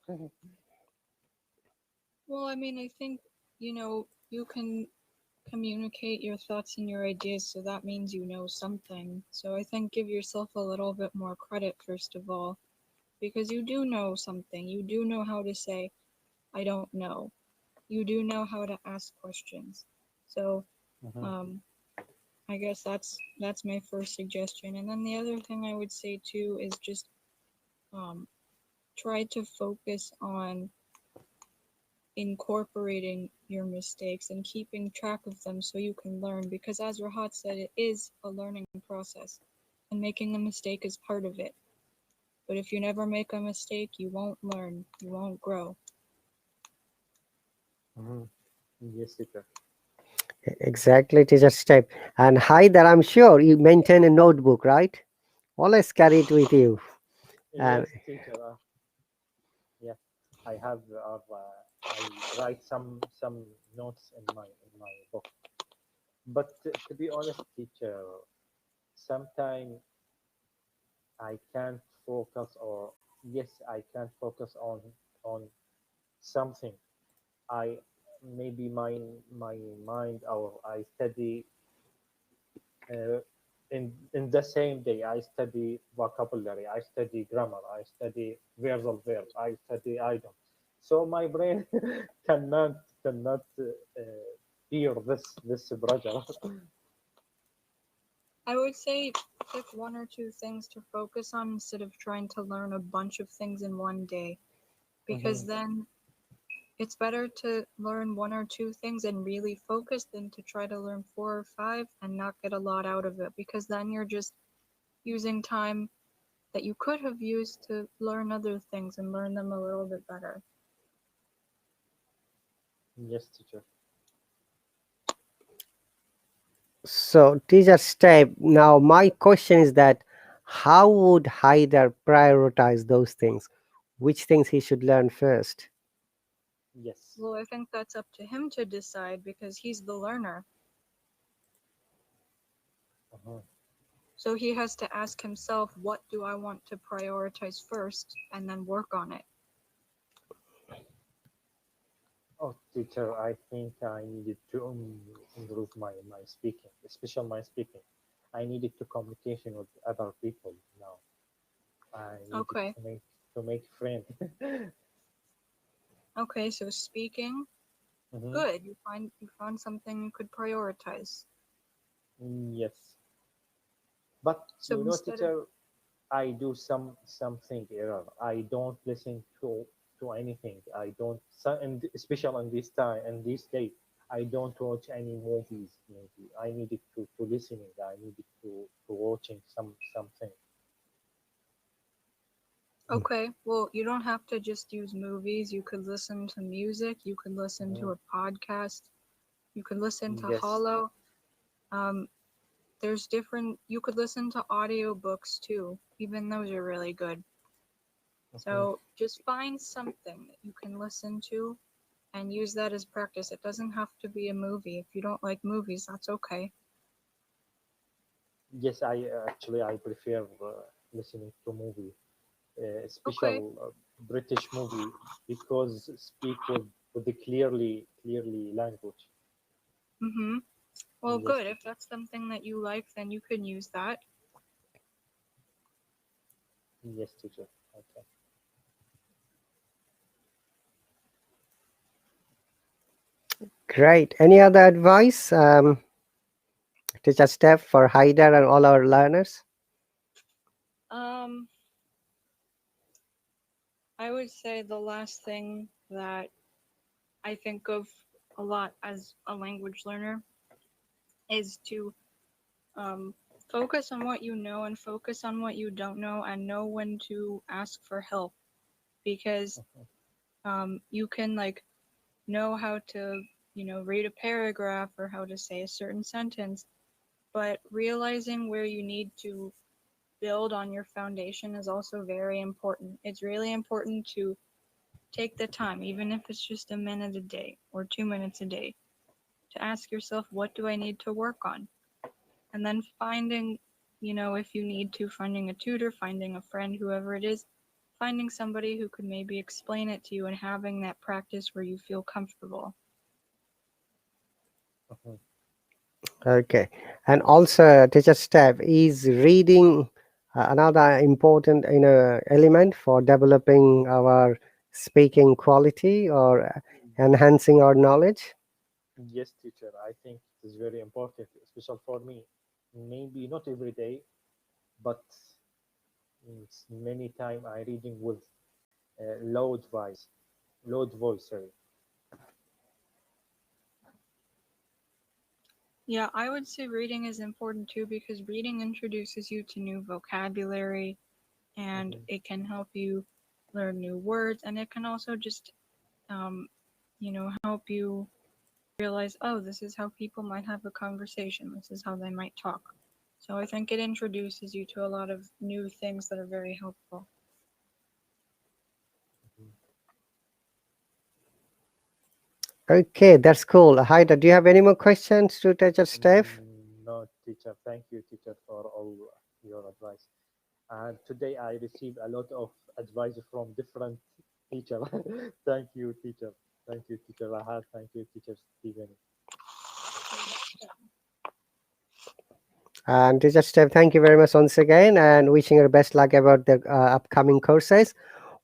Well, I mean, I think, you can communicate your thoughts and your ideas, so that means you know something. So I think give yourself a little bit more credit, first of all, because you do know something. You do know how to say, I don't know. You do know how to ask questions. So, Mhm, um, I guess that's my first suggestion. And then the other thing I would say too is just um, try to focus on incorporating your mistakes and keeping track of them so you can learn, because as Rahat said, it is a learning process and making a mistake is part of it. But if you never make a mistake, you won't learn, you won't grow. mhm. Yes, teacher. Exactly, teacher Steph. And Haidar, I'm sure you maintain a notebook, right? Always carry it with you. And Yes, teacher. Yeah, I have. I write some notes in my book. But to be honest, teacher, sometimes I can't focus, or yes, I can't focus on something. I maybe my mind, or I study uh, in the same day. I study vocabulary, I study grammar, I study verbal verb, I study item. So my brain cannot bear this pressure. I would say pick one or two things to focus on instead of trying to learn a bunch of things in one day, because Mhm. then it's better to learn one or two things and really focus than to try to learn four or five and not get a lot out of it, because then you're just using time that you could have used to learn other things and learn them a little bit better. Yes, teacher. so, teacher Steph, now my question is that how would Haidar prioritize those things? Which things he should learn first? Yes. Well, I think that's up to him to decide because he's the learner. Uh-huh. So he has to ask himself, what do I want to prioritize first, and then work on it. Oh, teacher, I think I needed to improve my speaking, especially my speaking. I needed to communication with other people now. I needed Okay. to make friends. Okay, so speaking, Hmm. good. You found something you could prioritize. Yes, but So instead of teacher, I do something error. I don't listen to anything. I don't, and especially on this time and this day, I don't watch any movies. Maybe I needed to listening. I needed to watching something. Okay, well, you don't have to just use movies. You could listen to music, you could listen Mhm. to a podcast, you could listen to Yes. Hollow. Um, there's different, you could listen to audiobooks too. Even those are really good. Mhm. So just find something that you can listen to and use that as practice. It doesn't have to be a movie. If you don't like movies, that's okay. Yes, I prefer listening to movie, Okay. special British movie, because speak with the clearly language. Mm-hmm. Well, Yes, good. If teacher. that's something that you like, then you can use that. Yes, teacher. Okay. Great. Any other advice, teacher Steph, for Haidar and all our learners? Um, I would say the last thing that I think of a lot as a language learner is to focus on what you know and focus on what you don't know, and know when to ask for help, because you can like know how to, you know, read a paragraph or how to say a certain sentence, but realizing where you need to build on your foundation is also very important. It's really important to take the time, even if it's just a minute a day or 2 minutes a day, to ask yourself, what do I need to work on? And then finding, you know, if you need to, finding a tutor, finding a friend, whoever it is, finding somebody who could maybe explain it to you and having that practice where you feel comfortable. Mhm. Okay, and also teacher Steph, is reading another important element for developing our speaking quality or enhancing our knowledge? Yes, teacher. I think it is very important, especially for me. Maybe not every day, but it's many time I reading with loud voice. Sorry. Yeah, I would say reading is important too, because reading introduces you to new vocabulary, and Mhm. it can help you learn new words, and it can also just, you know, help you realize, oh, this is how people might have a conversation, this is how they might talk. So I think it introduces you to a lot of new things that are very helpful. Mhm. Okay, that's cool. Haida, do you have any more questions to teacher Steph? No, teacher. Thank you, teacher, for all your advice. And today I received a lot of advice from different teacher. Thank you, teacher. Thank you, teacher Rahad. Thank you, teacher Stephen. And teacher Steph, thank you very much once again, and wishing you best luck about the upcoming courses.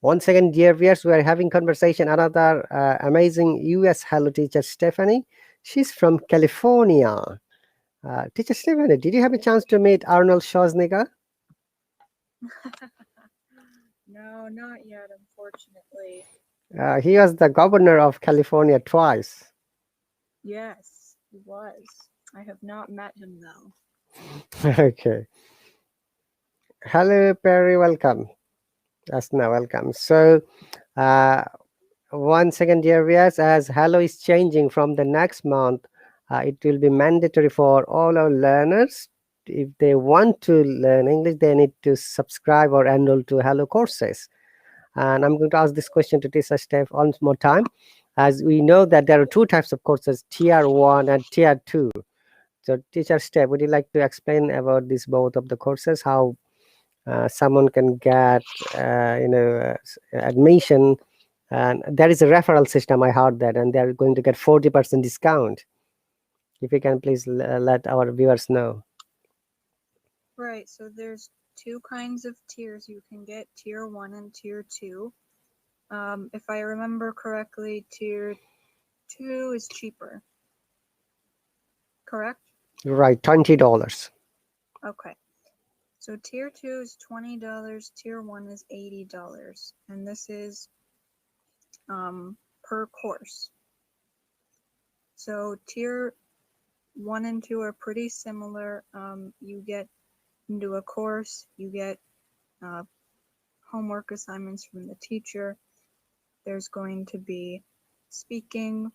Once again, dear viewers, we are having conversation another amazing US Hello Teacher Stephanie. She's from California. Teacher Stephanie, did you have a chance to meet Arnold Schwarzenegger? No, not yet, unfortunately. He was the governor of California twice. Yes, he was. I have not met him though. Okay. Hello, Perry. Welcome. Asna, welcome. So, uh, once again, dear viewers, as Hello is changing from the next month, it will be mandatory for all our learners. If they want to learn English, they need to subscribe or enroll to Hello courses. And I'm going to ask this question to Teacher Steph once more time, as we know that there are two types of courses, Tier 1 and Tier 2. So, Teacher Steph, would you like to explain about this both of the courses, how someone can get admission, and there is a referral system, I heard that, and they're going to get 40% discount. If you can please let our viewers know. Right, so there's two kinds of tiers you can get, tier 1 and tier 2. If I remember correctly, tier 2 is cheaper, correct? Right, $20. Okay, so tier 2 is $20, tier 1 is $80, and this is per course. So tier 1 and 2 are pretty similar. You get into a course, you get homework assignments from the teacher. There's going to be speaking.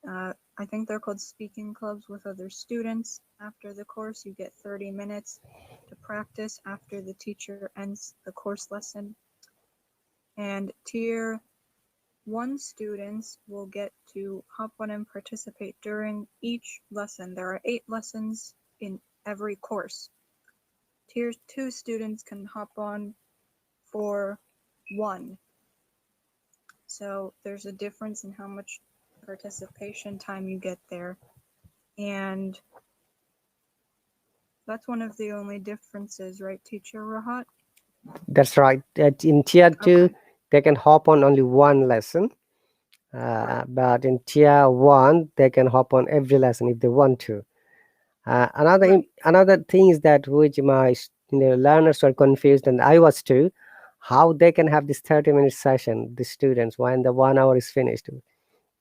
I think they're called speaking clubs with other students. After the course, you get 30 minutes to practice after the teacher ends the course lesson. And tier 1 students will get to hop on and participate during each lesson. There are 8 lessons in every course. Tier 2 students can hop on for 1. So there's a difference in how much participation time you get there. And that's one of the only differences, right, Teacher Rahat? That's right. In Tier 2, Okay. they can hop on only one lesson, but in Tier 1, they can hop on every lesson if they want to. Right. Another thing is that which my learners were confused, and I was too, how they can have this 30-minute session, the students, when the 1 hour is finished.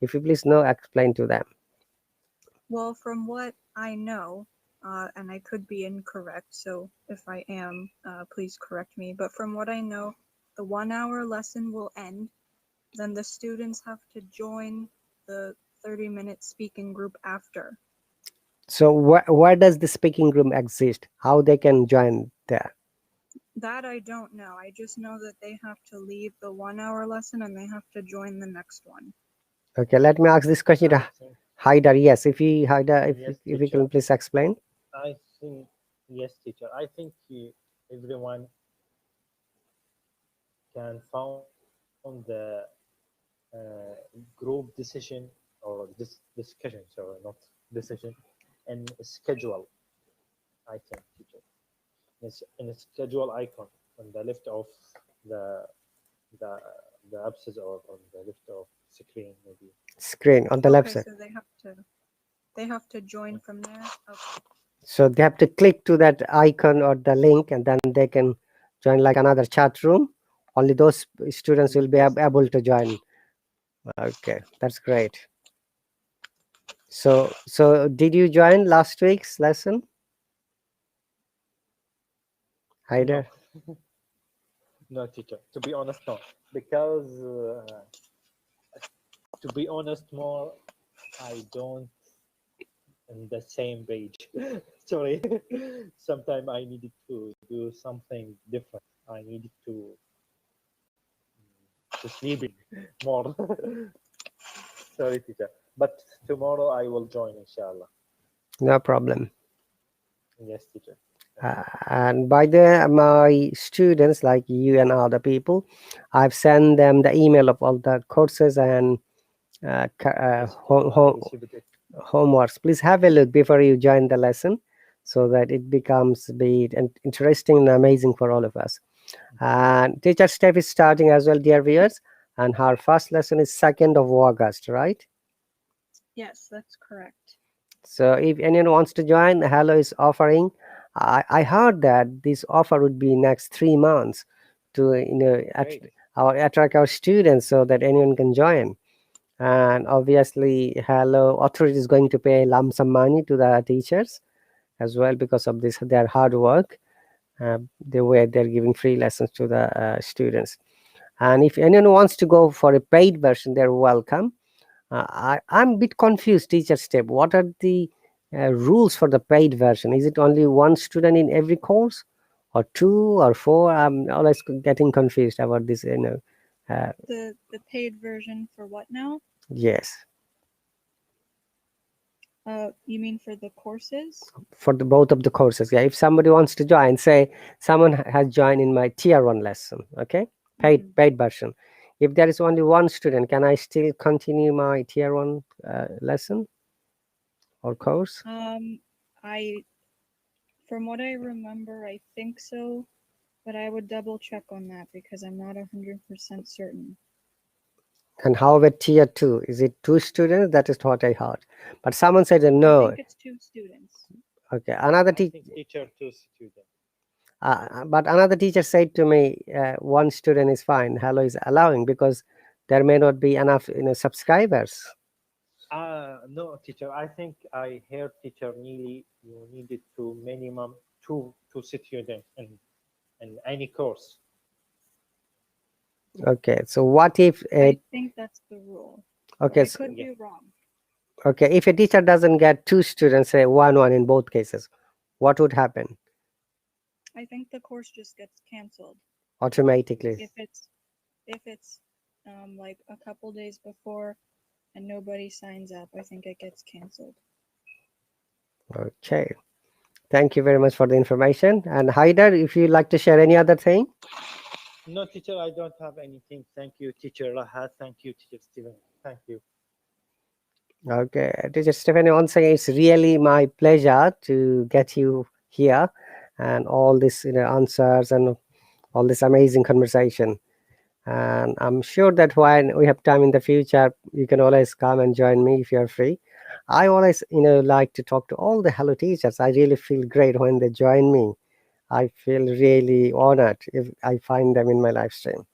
If you please know, explain to them. Well, from what I know, and I could be incorrect, so if I am, please correct me. But from what I know, the 1 hour lesson will end. Then the students have to join the 30-minute speaking group after. So where does the speaking room exist? How they can join there? That I don't know. I just know that they have to leave the 1 hour lesson and they have to join the next one. Okay, let me ask this question I to think Haidar. Yes, if you Haidar, yes, if you teacher. can please explain. I think yes, teacher. I think everyone can found the group decision or this discussion, sorry, not decision, and schedule. I think, teacher, in a schedule icon on the left of the the the abscess or on the left of screen maybe. Screen on the left Okay, side. so they have to join from there. Okay. So they have to click to that icon or the link, and then they can join like another chat room. Only those students will be Yes, able to join. Okay, that's great. So did you join last week's lesson, no, Haidar? no, teacher. To be honest, no, because to be honest, more I don't in the same page. Sorry, sometimes I needed to do something different. I needed to sleeping more. Sorry, teacher. But tomorrow I will join, inshallah. No problem. Yes, teacher. Thank you. And by the my students like you and other people, I've sent them the email of all the courses and Yes, teacher. I received it. homeworks. Please have a look before you join the lesson, so that it becomes be interesting and amazing for all of us. And teacher step is starting as well, dear viewers, and her first lesson is 2nd of August, right? Yes, that's correct. So if anyone wants to join, Hello is offering. I heard that this offer would be next 3 months to Great. attract our students so that anyone can join. And obviously, Hello authority is going to pay lump sum money to the teachers as well because of this their hard work. The way they're giving free lessons to the students. And if anyone wants to go for a paid version, they're welcome. I'm a bit confused, teacher step. What are the rules for the paid version? Is it only one student in every course, or two, or four? I'm always getting confused about this. The paid version for what now? Yes, You mean for the courses? for the both of the courses. Yeah, if somebody wants to join, say someone has joined in my tier 1 lesson, okay, paid Mm-hmm. paid version. If there is only one student, can I still continue my tier 1 lesson or course? I from what I remember, I think so, but I would double check on that because I'm not 100% certain. And how about tier 2? Is it two students? That is what I heard. But someone said I no. think it's 2 students. Okay, another I teacher. think teacher to student. But another teacher said to me, one student is fine. Hello is allowing because there may not be enough, subscribers. No, teacher. I think I heard teacher nearly you needed to minimum two students in any course. Okay, so what if I think that's the rule, but okay, I so, could Yeah. be wrong. okay, if a teacher doesn't get two students, say one in both cases, what would happen I think the course just gets canceled automatically? if it's like a couple days before and nobody signs up. I think it gets canceled. Okay, thank you very much for the information. And Haidar, if you'd like to share any other thing. No, teacher. I don't have anything. Thank you, teacher Rahat. Thank you, teacher Steven. Thank you. Okay, teacher Stephanie, once again, it's really my pleasure to get you here and all this, answers and all this amazing conversation. And I'm sure that when we have time in the future, you can always come and join me if you're free. I always, like to talk to all the Hello teachers. I really feel great when they join me. I feel really honored if I find them in my live stream.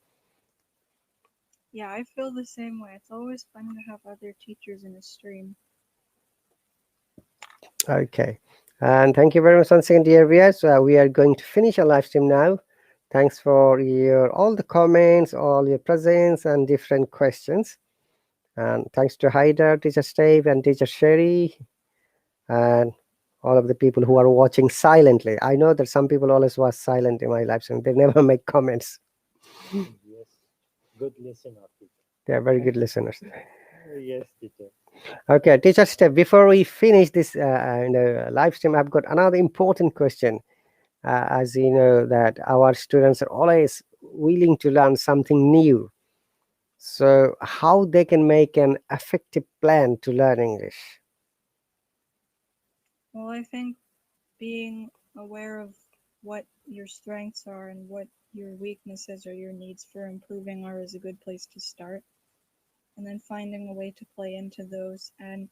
Yeah, I feel the same way. It's always fun to have other teachers in a stream. Okay. And thank you very much once again, dear viewers. We are going to finish our live stream now. Thanks for your all the comments, all your presence, and different questions. And thanks to Haida, Teacher Steve, and Teacher Cheri, and all of the people who are watching silently. I know that some people always watch silent in my live stream. They never make comments. Yes, good listener, teacher. They are very good listeners. Yes, teacher. Okay, Teacher Steve, before we finish this live stream, I've got another important question. As you know, that our students are always willing to learn something new. So how they can make an effective plan to learn English? Well, I think being aware of what your strengths are and what your weaknesses or your needs for improving are is a good place to start. And then finding a way to play into those, and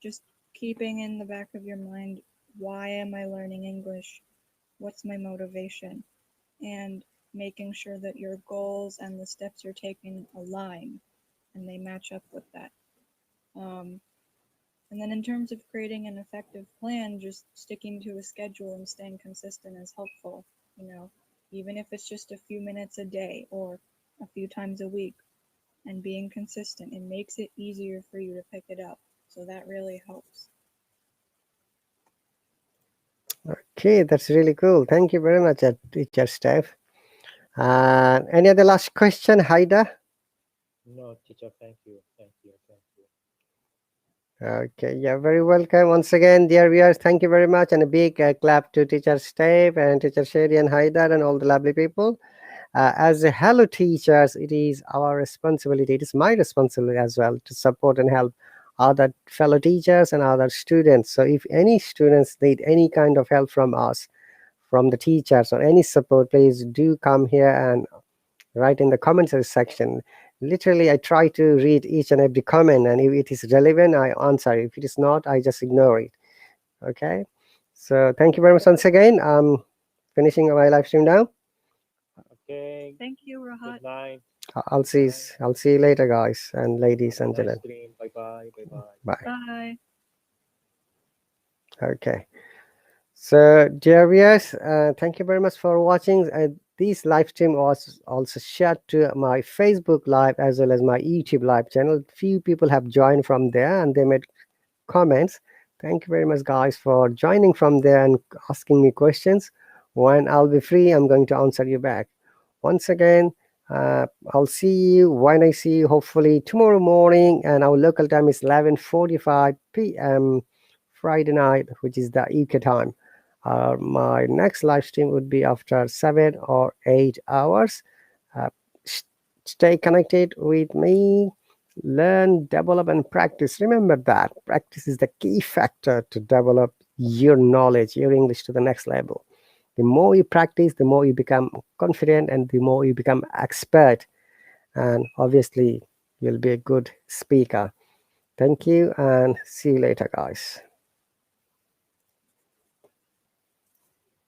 just keeping in the back of your mind, why am I learning English? What's my motivation? And making sure that your goals and the steps you're taking align and they match up with that. And then in terms of creating an effective plan, just sticking to a schedule and staying consistent is helpful, even if it's just a few minutes a day or a few times a week, and being consistent, it makes it easier for you to pick it up. So that really helps. Okay, that's really cool. Thank you very much, Teacher Steph. Any other last question, Haida? No, teacher, thank you. Thank you. Thank you. Okay, you're very welcome once again, dear viewers. Thank you very much, and a big clap to Teacher Steph and Teacher Shady and Haida and all the lovely people. As a Hello Teachers, it is our responsibility, it is my responsibility as well to support and help other fellow teachers and other students. So if any students need any kind of help from us, from the teachers, or any support, please do come here and write in the comments section. Literally, I try to read each and every comment, and if it is relevant, I answer. If it is not, I just ignore it. Okay. So thank you very much once again. I'm finishing my live stream now. Okay. Thank you, Rahat. Good night. I'll see you later, guys and ladies and Nice gentlemen. stream. Bye bye. Bye bye. Bye. Bye. Okay. So, dear viewers, thank you very much for watching. This live stream was also shared to my Facebook live as well as my YouTube live channel. Few people have joined from there and they made comments. Thank you very much, guys, for joining from there and asking me questions. When I'll be free, I'm going to answer you back. Once again, I'll see you when I see you, hopefully tomorrow morning, and our local time is 11:45 p.m. Friday night, which is the UK time. My next live stream would be after 7 or 8 hours. Uh, Stay connected with me. Learn, develop, and practice. Remember that practice is the key factor to develop your knowledge, your English to the next level. The more you practice, the more you become confident, and the more you become expert. And obviously, you'll be a good speaker. Thank you, and see you later, guys.